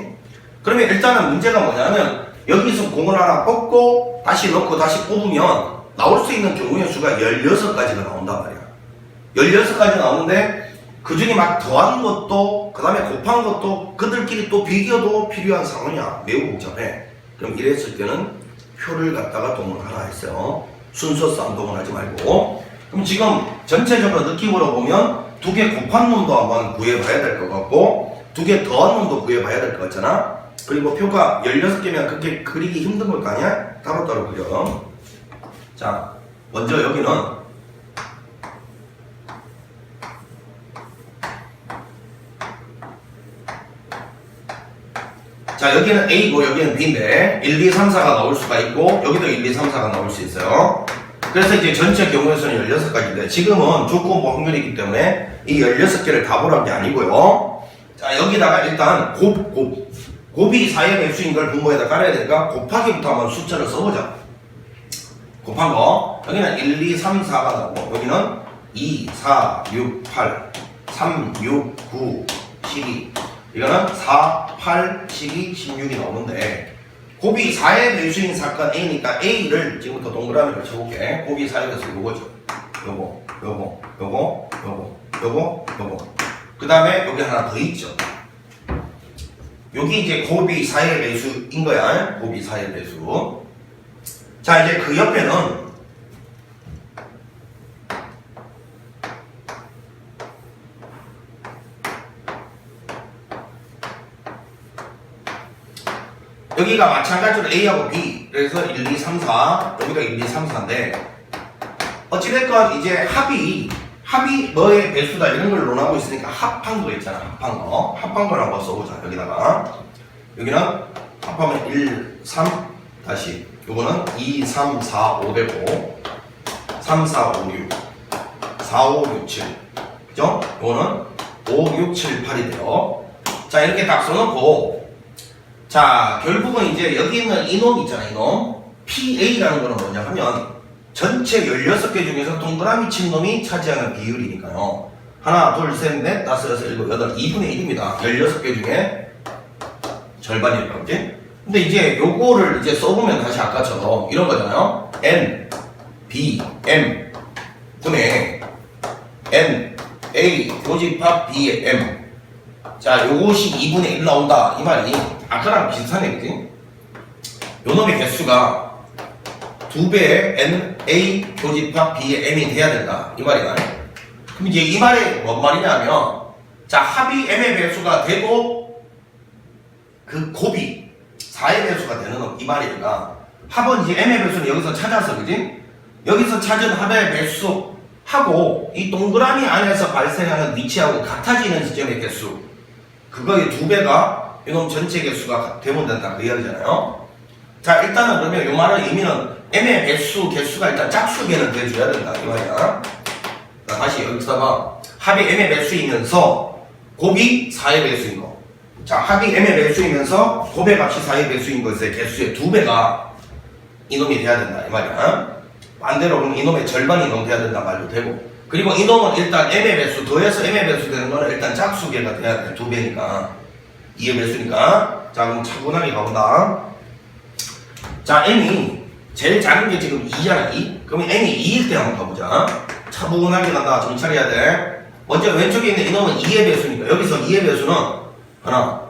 그러면 일단은 문제가 뭐냐면, 여기서 공을 하나 뽑고, 다시 넣고, 다시 뽑으면, 나올 수 있는 경우의 수가 16가지가 나온단 말이야. 16가지 나오는데, 그 중에 막 더한 것도, 그 다음에 곱한 것도, 그들끼리 또 비교도 필요한 상황이야. 매우 복잡해. 그럼 이랬을 때는 표를 갖다가 동원하라 했어요. 순서 싸움 동원하지 말고. 그럼 지금 전체적으로 느낌으로 보면, 2개 곱한 놈도 한번 구해봐야 될 것 같고, 2개 더한 놈도 구해봐야 될 것 같잖아. 그리고 표가 16개면 그렇게 그리기 힘든 걸 거 아니야? 따로따로 그려. 자, 먼저 여기는 자, 여기는 A고 여기는 B인데 1, 2, 3, 4가 나올 수가 있고 여기도 1, 2, 3, 4가 나올 수 있어요. 그래서 이제 전체 경우에서는 16가지인데 지금은 조건부 확률이기 때문에 이 16개를 다 보란 게 아니고요. 자, 여기다가 일단 곱이 4의 배수인 걸 분모에다 깔아야 되니까 곱하기부터 한번 숫자를 써보자. 곱한 거 여기는 1, 2, 3, 4가 나오고 여기는 2, 4, 6, 8, 3, 6, 9, 12 이거는 4, 8, 12, 16이 나오는데 곱이 4의 배수인 사건 A니까 A를 지금부터 동그라미를 쳐볼게. 곱이 4의 배수 요거죠. 요거 그 다음에 여기 하나 더 있죠. 여기 이제 곱이 4의 배수인 거야. 곱이 4의 배수. 자, 이제 그 옆에는 여기가 마찬가지로 A하고 B 그래서 1, 2, 3, 4 여기가 1, 2, 3, 4인데 어찌됐건 이제 합이 뭐의 배수다 이런 걸 논하고 있으니까 합한 거 있잖아. 합한 걸 한번 써보자. 여기다가 여기는 합하면 1, 3 다시 요거는 2, 3, 4, 5 되고 3, 4, 5, 6 4, 5, 6, 7 그죠? 요거는 5, 6, 7, 8이 돼요. 자, 이렇게 딱 써놓고 자, 결국은 이제 여기 있는 이놈 있잖아요. 이놈 PA라는 거는 뭐냐 하면 전체 16개 중에서 동그라미 친 놈이 차지하는 비율이니까요. 하나, 둘, 셋, 넷, 다섯, 여섯, 일곱, 여덟, 2분의 1입니다. 16개 중에 절반이라고 그지? 근데 이제 요거를 이제 써보면 다시 아까처럼 이런 거잖아요. N, B, M 분의 N, A, 교집합 B의 M. 자, 요것이 2분의 1 나온다. 이 말이 아까랑 비슷하네, 그지? 요 놈의 개수가 2배의 N, A, 교집합 B의 M이 돼야 된다. 이 말이야. 그럼 이제 이 말이 뭔 말이냐면, 자, 합이 M의 배수가 되고, 그 곱이 4의 배수가 되는 이 말이니까, 합은 이제 M의 배수는 여기서 찾아서, 그지? 여기서 찾은 합의 배수하고, 이 동그라미 안에서 발생하는 위치하고 같아지는 지점의 개수, 그거의 2배가 이놈 전체 개수가 되면 된다. 그 이야기잖아요. 자, 일단은 그러면 요 말의 의미는 M의 배수, 개수가 일단 짝수개는 돼줘야 된다. 이 말이야. 자, 다시 여기다가 합이 M의 배수이면서 곱이 4의 배수인 거. 자, 합이 M의 배수이면서 곱의 값이 4의 배수인 것의 개수의 2배가 이놈이 돼야 된다. 이 말이야. 반대로 그럼 이놈의 절반이 이놈 돼야 된다 말도 되고. 그리고 이놈은 일단 M의 배수, 더해서 M의 배수 되는 거는 일단 짝수개가 돼야 돼. 2배니까. 2의 배수니까. 자, 그럼 차분하게 가본다. 자, M이 제일 작은 게 지금 2잖아, 2. 그러면 M이 2일 때 한번 가보자. 차분하게 간다. 정찰해야 돼. 먼저 왼쪽에 있는 이놈은 2의 배수니까. 여기서 2의 배수는 하나,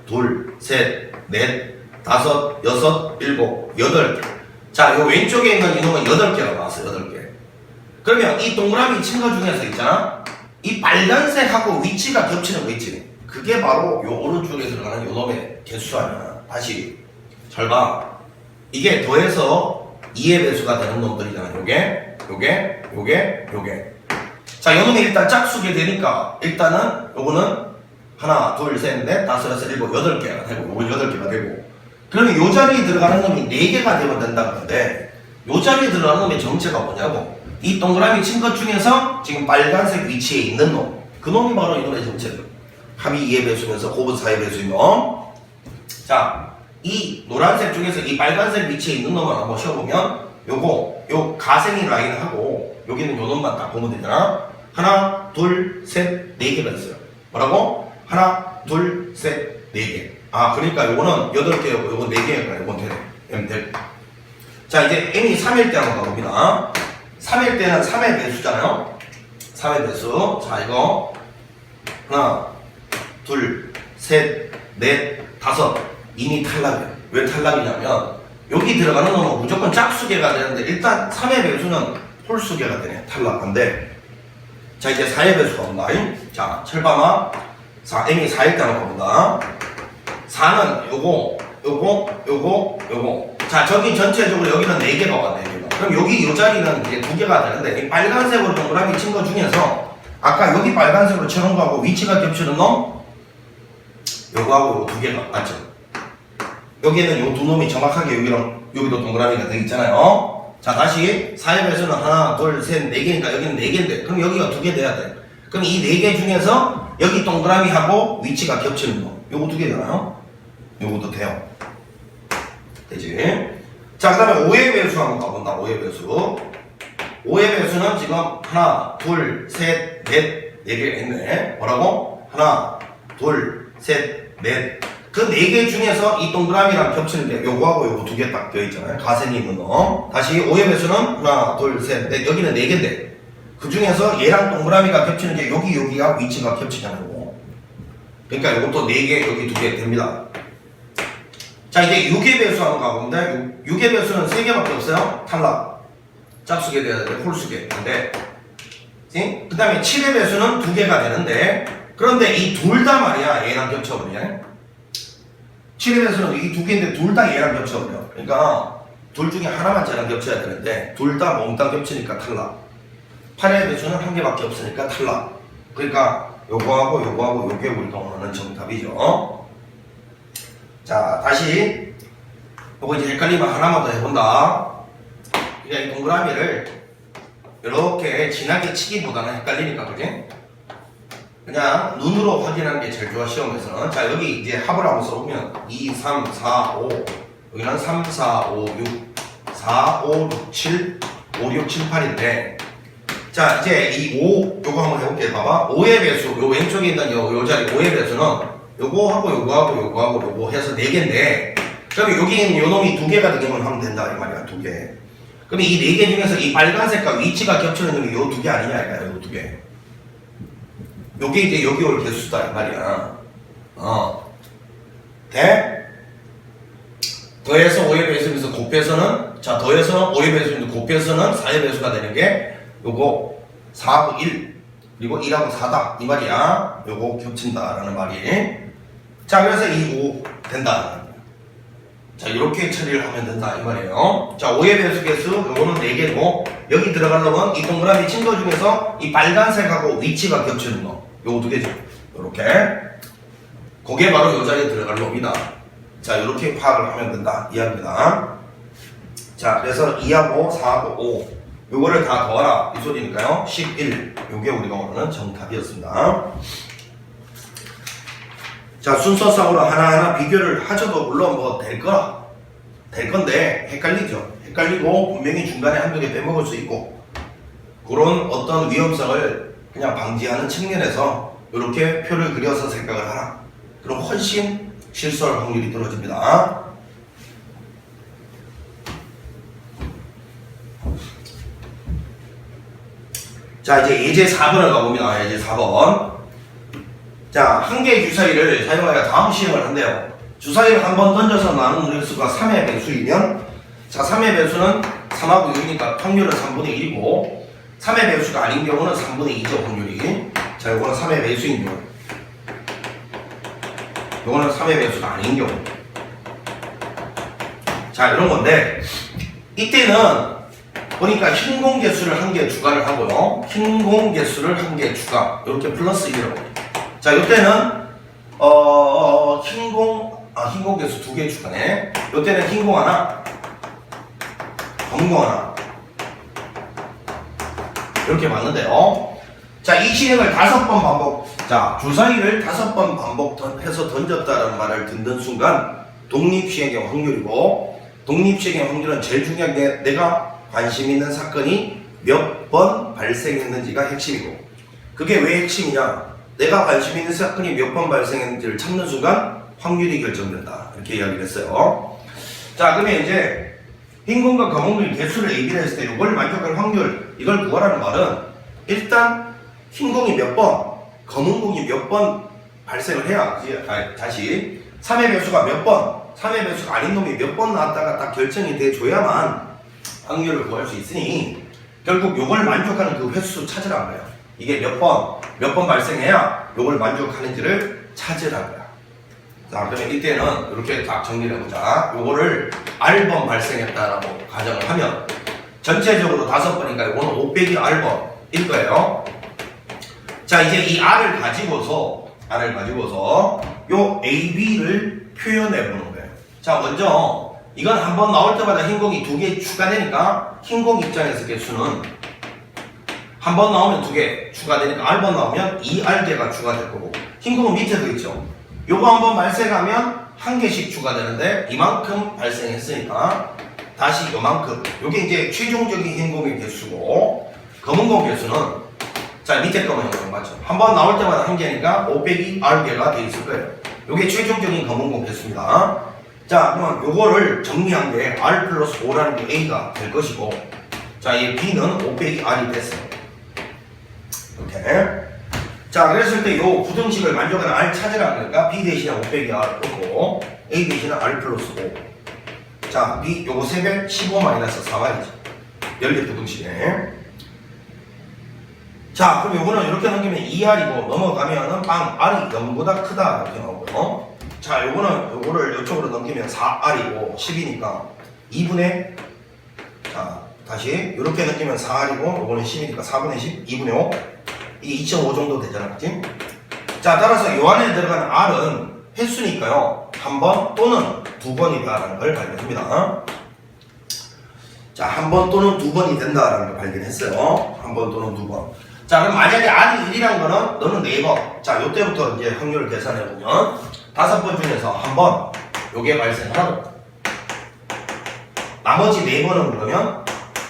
둘, 셋, 넷, 다섯, 여섯, 일곱, 8개. 자, 요 왼쪽에 있는 이놈은 8개가 나왔어, 8개. 그러면 이 동그라미 친 거 중에서 있잖아. 이 빨간색하고 위치가 겹치는 거 있지. 그게 바로 요 오른쪽에 들어가는 요 놈의 개수 아니야. 다시 잘 봐. 이게 더해서 2의 배수가 되는 놈들이잖아. 요게. 자, 요 놈이 일단 짝수게 되니까 일단은 요거는 하나, 둘, 셋, 넷, 다섯, 여섯, 일곱, 8개가 되고 요건 8개가 되고 그러면 요 자리에 들어가는 놈이 4개가 되면 된다 그러는데 요 자리에 들어가는 놈의 정체가 뭐냐고. 이 동그라미 친 것 중에서 지금 빨간색 위치에 있는 놈. 그 놈이 바로 이 놈의 정체들. 합이 2의 배수면서 곱은 4의 배수인 놈. 자, 이 노란색 중에서 이 빨간색 위치에 있는 놈을 한번 쉬어보면 요 가생이 라인하고 여기는 요 놈만 딱 보면 되잖아. 하나, 둘, 셋, 4개가 있어요. 뭐라고? 하나, 둘, 셋, 4개. 아, 그러니까 요거는 8개였고 요건 4개니까 요건 되네. M 될. 자, 이제 M이 3일 때 한번 가봅니다. 3일 때는 3의 배수잖아요. 3의 배수. 자, 이거 하나, 둘, 셋, 넷, 다섯. 이미 탈락이야. 왜 탈락이냐면 여기 들어가는 놈은 무조건 짝수개가 되는데 일단 3의 배수는 홀수개가 되네. 탈락한데. 자, 이제 4의 배수가 온다. 자, 철밤아. 자, M이 4일 때 한번 가본다. 4는 요거. 자, 저기 전체적으로 여기는 4개가 왔네. 그럼 여기 요 자리는 이제 2개가 되는데 이 빨간색으로 동그라미 친 거 중에서 아까 여기 빨간색으로 쳐놓은 거하고 위치가 겹치는 놈 요거하고 요거 2개가 맞죠? 여기에는 요 두 놈이 정확하게 여기도 동그라미가 되어 있잖아요. 자, 다시 4의 배수는 하나, 둘, 셋, 4개니까 여기는 4개인데 그럼 여기가 2개 돼야 돼. 그럼 이 4개 중에서 여기 동그라미하고 위치가 겹치는 놈 요거 2개잖아요. 요것도 돼요. 되지? 자, 그 다음에 5의 배수 한번 가본다. 5의 배수. 5의 배수는 지금 하나, 둘, 셋, 넷, 4개가 있네. 뭐라고? 하나, 둘, 셋, 넷. 그 4개 중에서 이 동그라미랑 겹치는 게 요거하고 요거 2개 딱 되어있잖아요. 가생이 있는 거. 다시 5의 배수는 하나, 둘, 셋, 넷. 여기는 4개인데 그 중에서 얘랑 동그라미가 겹치는 게 여기가 위치가 겹치잖아요. 그러니까 요것도 4개, 여기 2개 됩니다. 자, 이제 6의 배수 한번 가보는데 6의 배수는 3개밖에 없어요. 탈락. 짝수개 돼야 되는데 홀수개. 근데 그 다음에 7의 배수는 2개가 되는데 그런데 이 둘 다 말이야 얘랑 겹쳐버려. 7의 배수는 이 2개인데 둘 다 얘랑 겹쳐버려. 그러니까 둘 중에 하나만 쟤랑 겹쳐야 되는데 둘 다 몽땅 겹치니까 탈락. 8의 배수는 1개밖에 없으니까 탈락. 그러니까 요거하고 요게 우리가 원하는 정답이죠. 자, 다시 요거 이제 헷갈리면 하나만 더 해본다. 그냥 이 동그라미를 이렇게 진하게 치기보다는 헷갈리니까, 그지? 그냥 눈으로 확인하는 게 제일 좋아, 시험에서는. 자, 여기 이제 합을 하고 써보면 2, 3, 4, 5 여기는 3, 4, 5, 6 4, 5, 6, 7 5, 6, 7, 8인데 자, 이제 이 5 요거 한번 해볼게요. 봐봐. 5의 배수, 요 왼쪽에 있는 요 자리 5의 배수는 요거하고 요거 해서 4개인데 그러면 여기 있는 요 놈이 2개가 되기만 하면 된다 이 말이야. 2개. 그럼 이 4개 중에서 이 빨간색과 위치가 겹치는 놈이 요 2개 아니냐 이거야. 요 2개. 요게 이제 여기 올 개수다 이 말이야. 돼? 더해서 5의 배수면서 곱해서는 자 더해서 5의 배수면서 곱해서는 4의 배수가 되는 게 요거 4하고 1 그리고 1하고 4다 이 말이야. 요거 겹친다라는 말이. 자, 그래서 이 5 된다. 자, 이렇게 처리를 하면 된다 이 말이에요. 자, 5의 배수 개수 요거는 4개고 여기 들어가려면 이 동그라미 친 거 중에서 이 빨간색하고 위치가 겹치는 거 요거 2개죠. 요렇게 그게 바로 요 자리에 들어갈 놈이다. 자, 이렇게 파악을 하면 된다 이해합니다. 자, 그래서 2하고 4하고 5 요거를 다 더하라 이 소리니까요. 11 요게 우리가 원하는 정답이었습니다. 자, 순서상으로 하나하나 비교를 하셔도 물론 뭐 될 건데 헷갈리죠. 헷갈리고 분명히 중간에 한두 개 빼먹을 수 있고 그런 어떤 위험성을 그냥 방지하는 측면에서 이렇게 표를 그려서 생각을 하라. 그럼 훨씬 실수할 확률이 떨어집니다. 자, 이제 예제 4번을 가봅니다. 예제 4번. 자, 한 개의 주사위를 사용하여 다음 시행을 한대요. 주사위를 한 번 던져서 나눈 횟수가 3의 배수이면 자, 3의 배수는 3하고 6이니까 확률은 3분의 1이고 3의 배수가 아닌 경우는 3분의 2죠, 확률이. 자, 요거는 3의 배수인 경우. 요거는 3의 배수가 아닌 경우. 자, 이런 건데 이때는 보니까 흰 공 개수를 한 개 추가를 하고요. 흰 공 개수를 한 개 추가. 이렇게 플러스 1이라고. 자, 요때는 흰 공 개수 2개 추가네. 요때는 흰 공 하나, 검은 공 하나. 이렇게 맞는데요. 자, 이 시행을 5번 반복. 자, 주사위를 5번 반복해서 던졌다는 말을 듣는 순간 독립시행의 확률이고 독립시행의 확률은 제일 중요한 게 내가 관심 있는 사건이 몇 번 발생했는지가 핵심이고 그게 왜 핵심이냐? 내가 관심 있는 사건이 몇 번 발생했는지를 찾는 순간 확률이 결정된다. 이렇게 이야기를 했어요. 자, 그러면 이제 흰 공과 검은 공의 개수를 얘기를 했을 때 이걸 만족할 확률 이걸 구하라는 말은 일단 흰 공이 몇 번, 검은 공이 몇 번 발생을 해야 다시 3의 배수가 몇 번, 3의 배수가 아닌 놈이 몇 번 나왔다가 딱 결정이 돼줘야만 확률을 구할 수 있으니 결국 요걸 만족하는 그 횟수 찾으라는 거예요. 이게 몇 번 발생해야 요걸 만족하는지를 찾으라는 거야. 자, 그러면 이때는 이렇게 딱 정리를 해보자. 요거를 R번 발생했다라고 가정을 하면 전체적으로 5번이니까 요거는 5 빼기 R번일 거예요. 자, 이제 이 R을 가지고서 요 A, B를 표현해 보는 거예요. 자, 먼저 이건 한 번 나올 때마다 흰 공이 2개 추가되니까 흰 공 입장에서 개수는 한 번 나오면 2개 추가되니까 R번 나오면 2R개가 추가될 거고 흰 공은 밑에도 있죠. 요거 한 번 발생하면 1개씩 추가되는데 이만큼 발생했으니까 다시 요만큼 요게 이제 최종적인 흰 공의 개수고 검은 공 개수는 자, 밑에 거만 영역 맞죠? 한 번 나올 때마다 한 개니까 5 빼기 R개가 돼 있을 거예요. 요게 최종적인 검은 공개수입니다. 자, 그러면 요거를 정리한 게 R 플러스 5라는 게 A가 될 것이고, 자, 이 B는 5 빼기 R이 됐어요. 이렇게. 자, 그랬을 때 요 부등식을 만족하는 R 찾으라는 거니까 B 대신에 5 빼기 R 넣고, A 대신에 R 플러스 5. 자, B 요거 3배 15 마이너스 4y죠. 연립 부등식에. 자, 그럼 요거는 이렇게 넘기면 2R이고 넘어가면은 빵 R이 0보다 크다 이렇게 나오고요. 자, 요거를 이쪽으로 넘기면 4R이고 10이니까 2분의, 자, 다시 이렇게 넘기면 4R이고 요거는 10이니까 4분의 10, 2분의 5. 이게 2.5 정도 되잖아, 그치? 자, 따라서 요 안에 들어가는 R은 횟수니까요. 한 번 또는 두 번이다라는 걸 발견합니다. 자, 한 번 또는 두 번이 된다라는 걸 발견했어요. 한 번 또는 두 번. 자, 그럼 만약에 R이 1이란 거는 너는 4번. 자, 요때부터 이제 확률을 계산해보면 5번 중에서 한 번 요게 발생을 하고, 나머지 4번은 그러면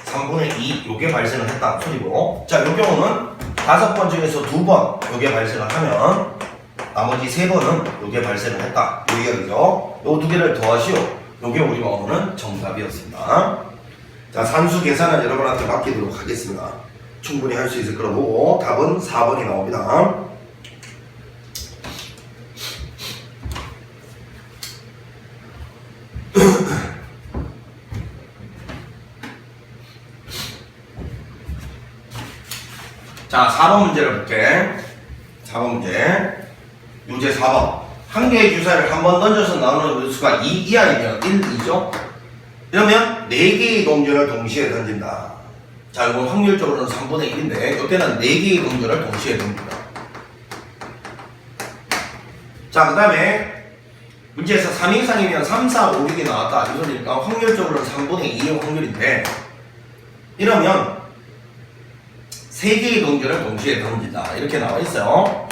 3분의 2 요게 발생을 했다는 소리고, 자, 요 경우는 5번 중에서 2번 요게 발생을 하면 나머지 3번은 요게 발생을 했다. 요 이야기죠. 요 두 개를 더하시오. 요게 우리가 오늘은 정답이었습니다. 자, 산수 계산은 여러분한테 맡기도록 하겠습니다. 충분히 할 수 있을 거라 보고 답은 4번이 나옵니다. 자, 4번 문제를 볼게. 4번 문제. 유제 4번. 한 개의 주사를 한 번 던져서 나오는 수가 2 이하이면 1, 2죠? 이러면 4개의 동전을 동시에 던진다. 자, 이건 확률적으로는 3분의 1인데 이때는 4개의 동전을 동시에 던집니다. 자, 그 다음에 문제에서 3 이상이면 3, 4, 5, 6이 나왔다. 이 소리니까 확률적으로는 3분의 2의 확률인데, 이러면 3개의 동전을 동시에 던진다. 이렇게 나와 있어요.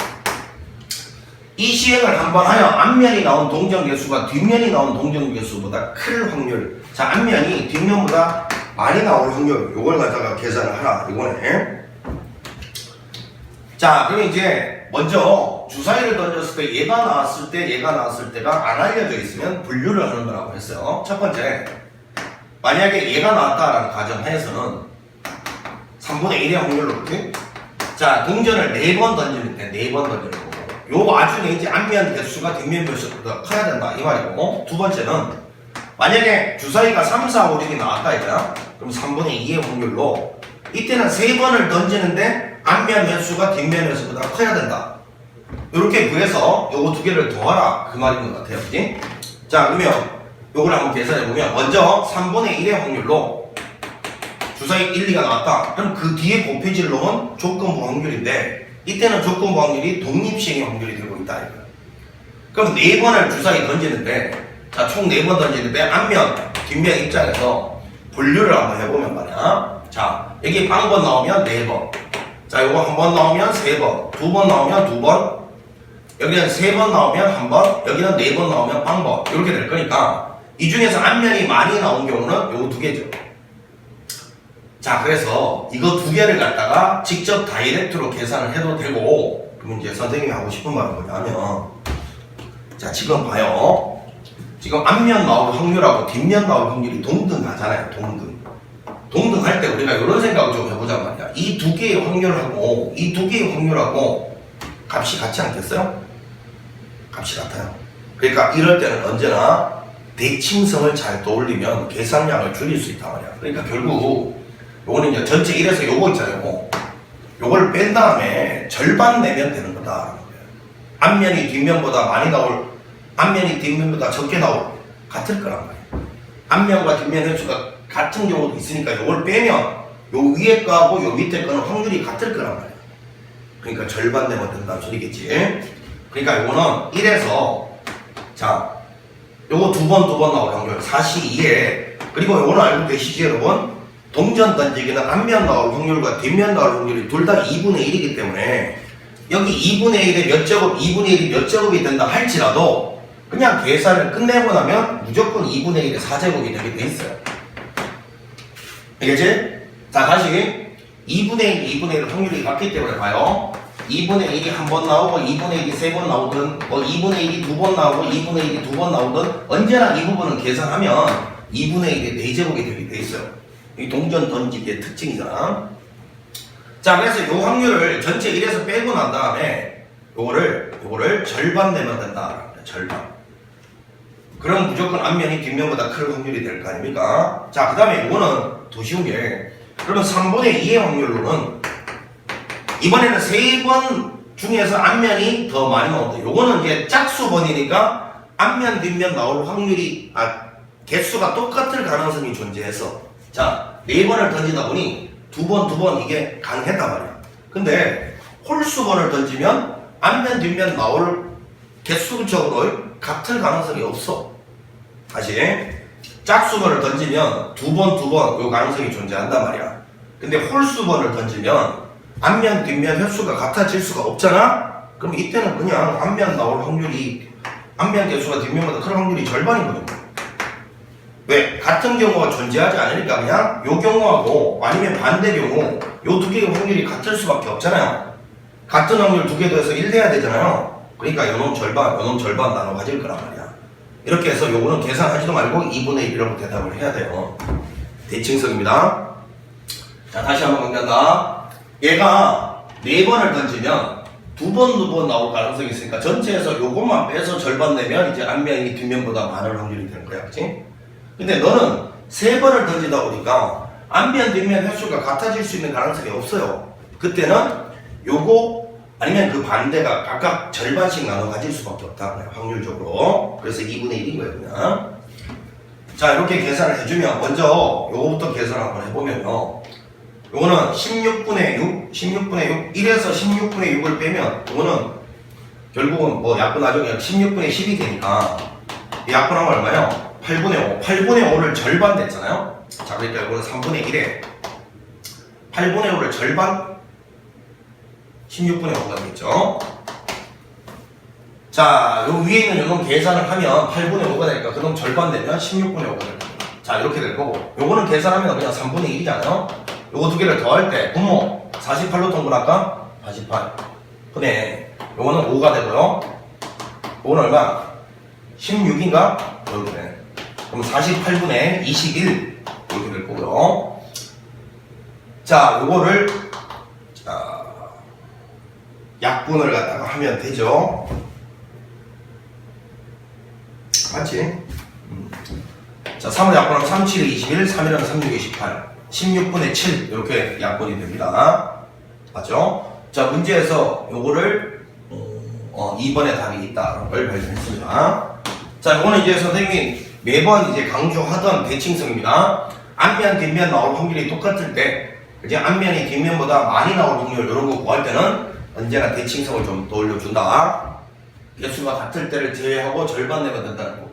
이 시행을 한번 하여 앞면이 나온 동전 개수가 뒷면이 나온 동전 개수보다 클 확률. 자, 앞면이 뒷면보다 많이 나올 확률. 요걸 갖다가 계산을 하라. 이거네. 자, 그럼 이제 먼저 주사위를 던졌을 때 얘가 나왔을 때가 안 알려져 있으면 분류를 하는 거라고 했어요. 첫 번째, 만약에 얘가 나왔다라는 가정하에서는 3분의 1의 확률로 이렇게. 자, 동전을 4번 던지는데 4번 던지는 거고, 요 와중에 이제 앞면 개수가 뒷면 개수보다 커야 된다 이 말이고, 두 번째는 만약에 주사위가 3, 4, 5, 6이 나왔다 이거야. 그럼 3분의 2의 확률로 이때는 3번을 던지는데 앞면 횟수가 뒷면 횟수보다 커야 된다. 이렇게 구해서 요거 두 개를 더하라 그 말인 것 같아요. 그치? 자, 그러면 요걸 한번 계산해보면 먼저 3분의 1의 확률로 주사위 1, 2가 나왔다. 그럼 그 뒤에 곱해질 놈은 조건부 확률인데 이때는 조건부 확률이 독립시행의 확률이 되고 있다 이거야. 그럼 4번을 주사위 던지는데, 자, 총 4번 던지는데 앞면, 뒷면 입장에서 분류를 한번 해보면 말이야. 자, 여기 빵번 나오면 4번. 자, 요거 한 번 나오면 3번. 2번 나오면 2번. 여기는 3번 나오면 1번. 여기는 4번 나오면 빵번. 이렇게 될 거니까 이 중에서 앞면이 많이 나온 경우는 요거 두 개죠. 자, 그래서 이거 두 개를 갖다가 직접 다이렉트로 계산을 해도 되고, 그럼 이제 선생님이 하고 싶은 말은 뭐냐면, 자, 지금 봐요. 지금 앞면 나올 확률하고 뒷면 나올 확률이 동등하잖아요. 동등할 때 우리가 이런 생각을 좀 해보자고 말이야. 이 두 개의 확률하고 이 두 개의 확률하고 값이 같지 않겠어요? 값이 같아요. 그러니까 이럴 때는 언제나 대칭성을 잘 떠올리면 계산량을 줄일 수 있단 말이야. 그러니까 결국 요거는 이제 전체 1에서 요거 있잖아요. 요걸 뺀 다음에 절반 내면 되는 거다. 앞면이 뒷면보다 많이 나올, 앞면이 뒷면보다 적게 나올, 같을 거란 말이에요. 앞면과 뒷면 횟수가 같은 경우도 있으니까 요걸 빼면 요 위에 거하고 요 밑에 거는 확률이 같을 거란 말이에요. 그러니까 절반 내면 된다는 소리겠지. 그러니까 요거는 1에서, 자, 요거 두 번 나올 확률 4C2에, 그리고 요거는 알고 계시죠 여러분? 동전 던지기는 앞면 나올 확률과 뒷면 나올 확률이 둘 다 2분의 1이기 때문에 여기 2분의 1의 몇 제곱, 2분의 1이 몇 제곱이 된다 할지라도 그냥 계산을 끝내고 나면 무조건 2분의 1의 4제곱이 되게 돼 있어요. 알겠지? 자, 다시 2분의 1, 2분의 1 확률이 같기 때문에 봐요. 2분의 1이 한 번 나오고 2분의 1이 세 번 나오든 뭐 2분의 1이 두 번 나오고 2분의 1이 두 번 나오든 언제나 이 부분은 계산하면 2분의 1의 4제곱이 되게 돼 있어요. 이 동전 던지기의 특징이잖아. 자, 그래서 요 확률을 전체 1에서 빼고 난 다음에 요거를 절반 내면 된다. 절반. 그럼 무조건 앞면이 뒷면보다 클 확률이 될 거 아닙니까? 자, 그 다음에 이거는 더 쉬운 게, 그러면 3분의 2의 확률로는 이번에는 3번 중에서 앞면이 더 많이 나온다. 요거는 이제 짝수번이니까 앞면 뒷면 나올 확률이 개수가 똑같을 가능성이 존재해서, 자, 4번을 던지다 보니 두 번 이게 가능했단 말이야. 근데 홀수번을 던지면 앞면 뒷면 나올 개수적으로 같을 가능성이 없어. 다시 짝수번을 던지면 두 번 요 가능성이 존재한단 말이야. 근데 홀수번을 던지면 앞면 뒷면 횟수가 같아질 수가 없잖아. 그럼 이때는 그냥 앞면 나올 확률이, 앞면 개수가 뒷면보다 큰 확률이 절반이거든요. 왜? 같은 경우가 존재하지 않으니까 그냥 요 경우하고 아니면 반대 경우 요 두 개의 확률이 같을 수밖에 없잖아요. 같은 확률 두 개 더해서 1 돼야 되잖아요. 그러니까 요놈 절반 나눠 가질 거란 말이야. 이렇게 해서 요거는 계산하지도 말고 2분의 1이라고 대답을 해야 돼요. 대칭성입니다. 자, 다시 한번 강조한다. 얘가 4번을 던지면 두 번 나올 가능성이 있으니까 전체에서 요것만 빼서 절반 내면 이제 앞면이 뒷면보다 많은 확률이 되는 거야. 그치? 근데 너는 3번을 던지다 보니까 앞면 뒷면 횟수가 같아질 수 있는 가능성이 없어요. 그때는 요거 아니면 그 반대가 각각 절반씩 나눠 가질 수밖에 없다. 확률적으로. 그래서 2분의 1인 거예요, 그냥. 자, 이렇게 계산을 해주면 먼저 요거부터 계산을 한번 해보면요. 요거는 16분의 6, 1에서 16분의 6을 빼면 요거는 결국은 뭐 약분하죠. 그냥 16분의 10이 되니까 이 약분하면 얼마예요? 8분의 5. 8분의 5를 절반 냈잖아요. 자, 그러니까 이거는 3분의 1에 8분의 5를 절반 16분의 5가 되겠죠. 자, 요 위에 있는 요놈 계산을 하면 8분의 5가 되니까 그놈 절반 내면 16분의 5가 될 겁니다. 자, 이렇게 될 거고, 요거는 계산하면 그냥 3분의 1이잖아요. 요거 두 개를 더할 때 분모 48로 통분할까? 48. 근데 요거는 5가 되고요. 요거는 얼마? 16인가? 이렇게 돼. 그럼 48분의 21 이렇게 될 거고요. 자, 요거를 약분을 갖다가 하면 되죠. 맞지? 자, 3을 약분하면 3, 7, 21, 3이라는 3, 6, 28, 16분의 7 이렇게 약분이 됩니다. 맞죠? 자, 문제에서 요거를 2번의 답이 있다는 걸 발견했습니다. 자, 요거는 이제 선생님이 매번 이제 강조하던 대칭성입니다. 앞면, 뒷면 나올 확률이 똑같을 때, 이제 앞면이 뒷면보다 많이 나올 확률 이런 거 구할 때는 언제나 대칭성을 좀 떠올려준다. 개수가 같을 때를 제외하고 절반 내면 된다는 거.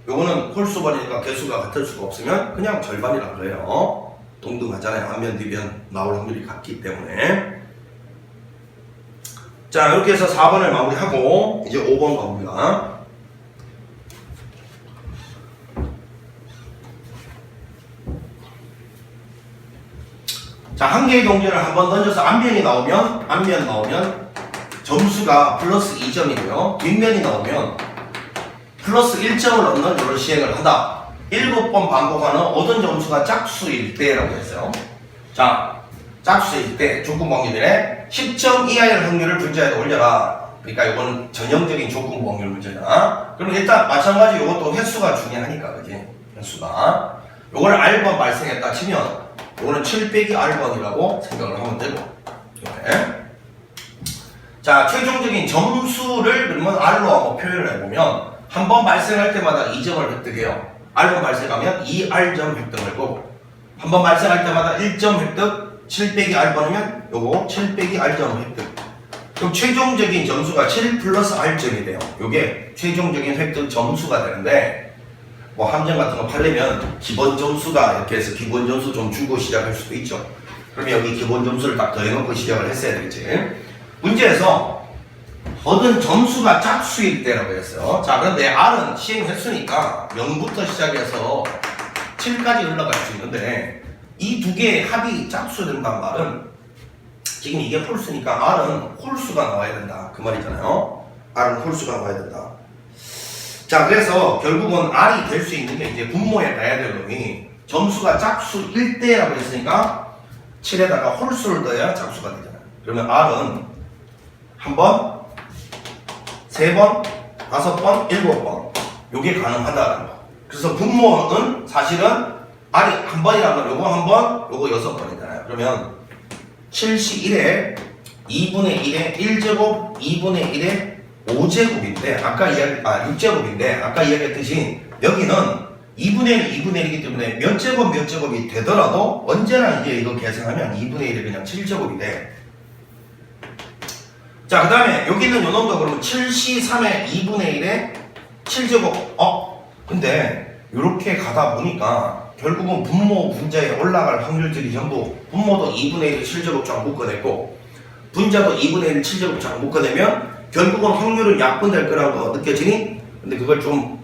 요거는 홀수번이니까 개수가 같을 수가 없으면 그냥 절반이라고 그래요. 동등하잖아요. 앞면 뒷면 나올 확률이 같기 때문에. 자, 이렇게 해서 4번을 마무리하고 이제 5번 가봅니다. 자, 한 개의 동전을 한번 던져서 앞면 나오면 점수가 플러스 2점이고요. 뒷면이 나오면 플러스 1점을 얻는 이런 시행을 한다. 7번 반복하는 모든 점수가 짝수일 때라고 했어요. 자, 짝수일 때 조건부 확률에 10점 이하의 확률을 분자에다 올려라. 그러니까 이거는 전형적인 조건부 확률 문제잖아. 그럼 일단 마찬가지 이것도 횟수가 중요하니까, 그지? 횟수가. 요걸 R번 발생했다 치면 이거는 7 빼기 R번이라고 생각을 하면 되고, 이렇게. 자, 최종적인 점수를 그러면 R로 한번 표현을 해보면 한 번 발생할 때마다 2점을 획득해요. R번 발생하면 2R점 획득할 거고, 한 번 발생할 때마다 1점 획득, 7 빼기 R번이면 요거 7 빼기 R점 획득. 그럼 최종적인 점수가 7 플러스 R점이 돼요. 요게 최종적인 획득 점수가 되는데, 뭐 함정 같은 거 팔려면 기본 점수가 이렇게 해서 기본 점수 좀 주고 시작할 수도 있죠. 그러면 여기 기본 점수를 딱 더해놓고 시작을 했어야 되겠지. 문제에서 얻은 점수가 짝수일 때라고 했어요. 자, 그런데 R은 시행 횟수니까 0부터 시작해서 7까지 올라갈 수 있는데 이 두 개의 합이 짝수 된다는 말은 지금 이게 홀수니까 R은 홀수가 나와야 된다. 그 말이잖아요. R은 홀수가 나와야 된다. 자, 그래서 결국은 R이 될 수 있는 게 이제 분모에 가야 될 놈이 점수가 짝수 1대라고 했으니까 7에다가 홀수를 넣어야 짝수가 되잖아요. 그러면 R은 한 번, 세 번, 5번, 7번. 요게 가능하다라는 거. 그래서 분모는 사실은 R이 한 번이라는 건 요거 한 번, 요거 6번이잖아요. 그러면 71에 2분의 1에 1제곱, 2분의 1에 5제곱인데, 6제곱인데, 아까 이야기했듯이 여기는 2분의 1, 2분의 1이기 때문에 몇 제곱, 몇 제곱이 되더라도 언제나 이제 이거 계산하면 2분의 1이 그냥 7제곱이 돼. 자, 그 다음에 여기 있는 요 놈도 그러면 73에 2분의 1에 7제곱. 근데 이렇게 가다 보니까 결국은 분모 분자에 올라갈 확률들이 전부 분모도 2분의 1을 7제곱 쫙 묶어냈고 분자도 2분의 1을 7제곱 쫙 묶어내면 결국은 확률은 약분될 거라고 느껴지니? 근데 그걸 좀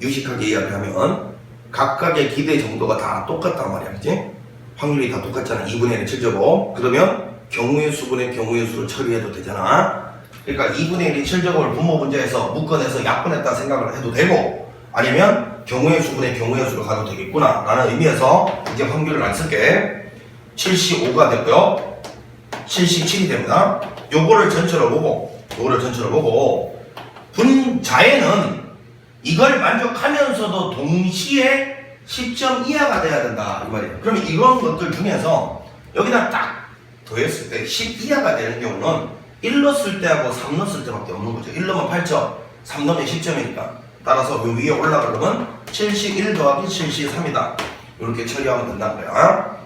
유식하게 이야기하면 각각의 기대 정도가 다 똑같단 말이야, 그치? 확률이 다 똑같잖아. 2분의 1을 7제곱. 그러면 경우의 수분의 경우의 수를 처리해도 되잖아. 그러니까 2분의 1이 7제곱을 분모 분자에서 묶어내서 약분했다 생각을 해도 되고 아니면 경우의 수분의 경우의 수로 가도 되겠구나 라는 의미에서 이제 확률을 안 쓸게. 75가 됐고요. 77이 됩니다. 요거를 전체로 보고 분자에는 이걸 만족하면서도 동시에 10점 이하가 돼야 된다 이 말이에요. 그러면 이런 것들 중에서 여기다 딱 더했을 때 10 이하가 되는 경우는 1 넣었을 때하고 3 넣었을 때밖에 없는 거죠. 1 넣으면 8점, 3 넣으면 10점이니까 따라서 요 위에 올라가려면 71 더하기 73이다 이렇게 처리하면 된다는 거야.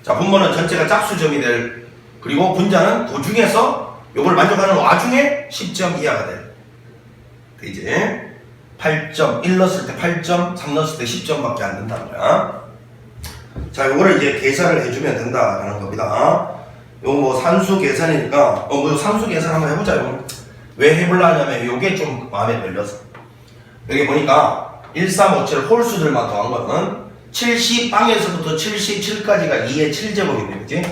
자, 분모는 전체가 짝수점이 될, 그리고 분자는 그 중에서 요걸 만족하는 와중에 10점 이하가 돼. 이제 8점, 1 넣었을 때 8점, 3 넣었을 때 10점밖에 안 된다는 거야. 자, 요거를 이제 계산을 해주면 된다라는 겁니다. 요거 뭐 산수 계산이니까, 뭐 산수 계산 한번 해보자. 왜 해볼라 하냐면 요게 좀 마음에 걸려서. 여기 보니까 1, 3, 5, 7 홀수들만 더한 거는 70빵에서부터 77까지가 2의 7제곱인데, 그치?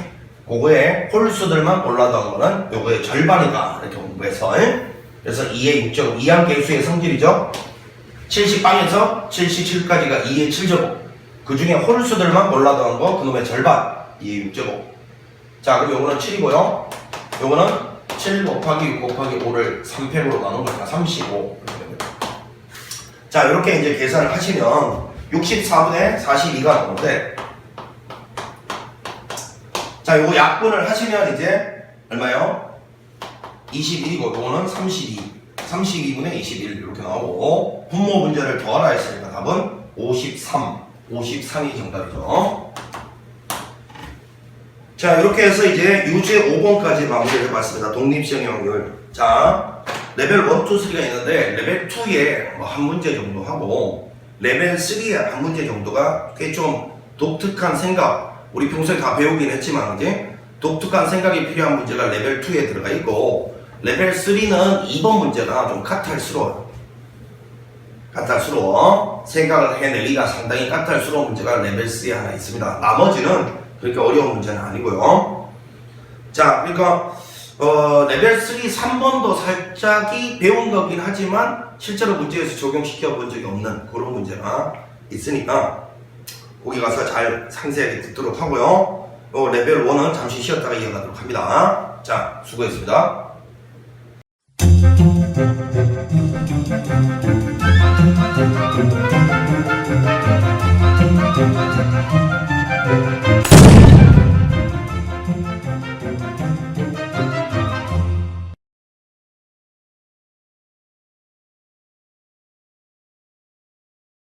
그거에 홀수들만 올라더한 거는 요거의 절반이다. 이렇게 공부해서. 그래서 2의 6제곱, 2함계수의 성질이죠. 70빵에서 77까지가 2의 7제곱. 그 중에 홀수들만 올라더한 거, 그놈의 절반, 2의 6제곱. 자, 그럼 요거는 7이고요. 요거는 7 곱하기 6 곱하기 5를 3팩으로 나눈 거니까 35. 자, 이렇게 이제 계산을 하시면 64분의 42가 나오는데, 자, 요거 약분을 하시면 이제 얼마요? 21이고, 요거는 32. 32분의 21 이렇게 나오고, 분모 문제를 더하라 했으니까 답은 53. 53이 정답이죠. 자, 이렇게 해서 이제 유제 5번까지 마무리를 해봤습니다. 독립시행의 확률. 자, 레벨 1, 2, 3가 있는데 레벨 2에 뭐 한 문제 정도 하고 레벨 3에 한 문제 정도가 꽤 좀 독특한 생각, 우리 평소에 다 배우긴 했지만 이제 독특한 생각이 필요한 문제가 레벨 2에 들어가 있고 레벨 3는 2번 문제가 좀 까탈스러워요. 까탈스러워. 생각을 해내기가 상당히 까탈스러운 문제가 레벨 3에 하나 있습니다. 나머지는 그렇게 어려운 문제는 아니고요. 자, 그러니까 레벨 3 3번도 살짝이 배운 거긴 하지만 실제로 문제에서 적용시켜 본 적이 없는 그런 문제가 있으니까 거기 가서 잘 상세하게 듣도록 하고요. 레벨 1은 잠시 쉬었다가 이어가도록 합니다. 자, 수고했습니다.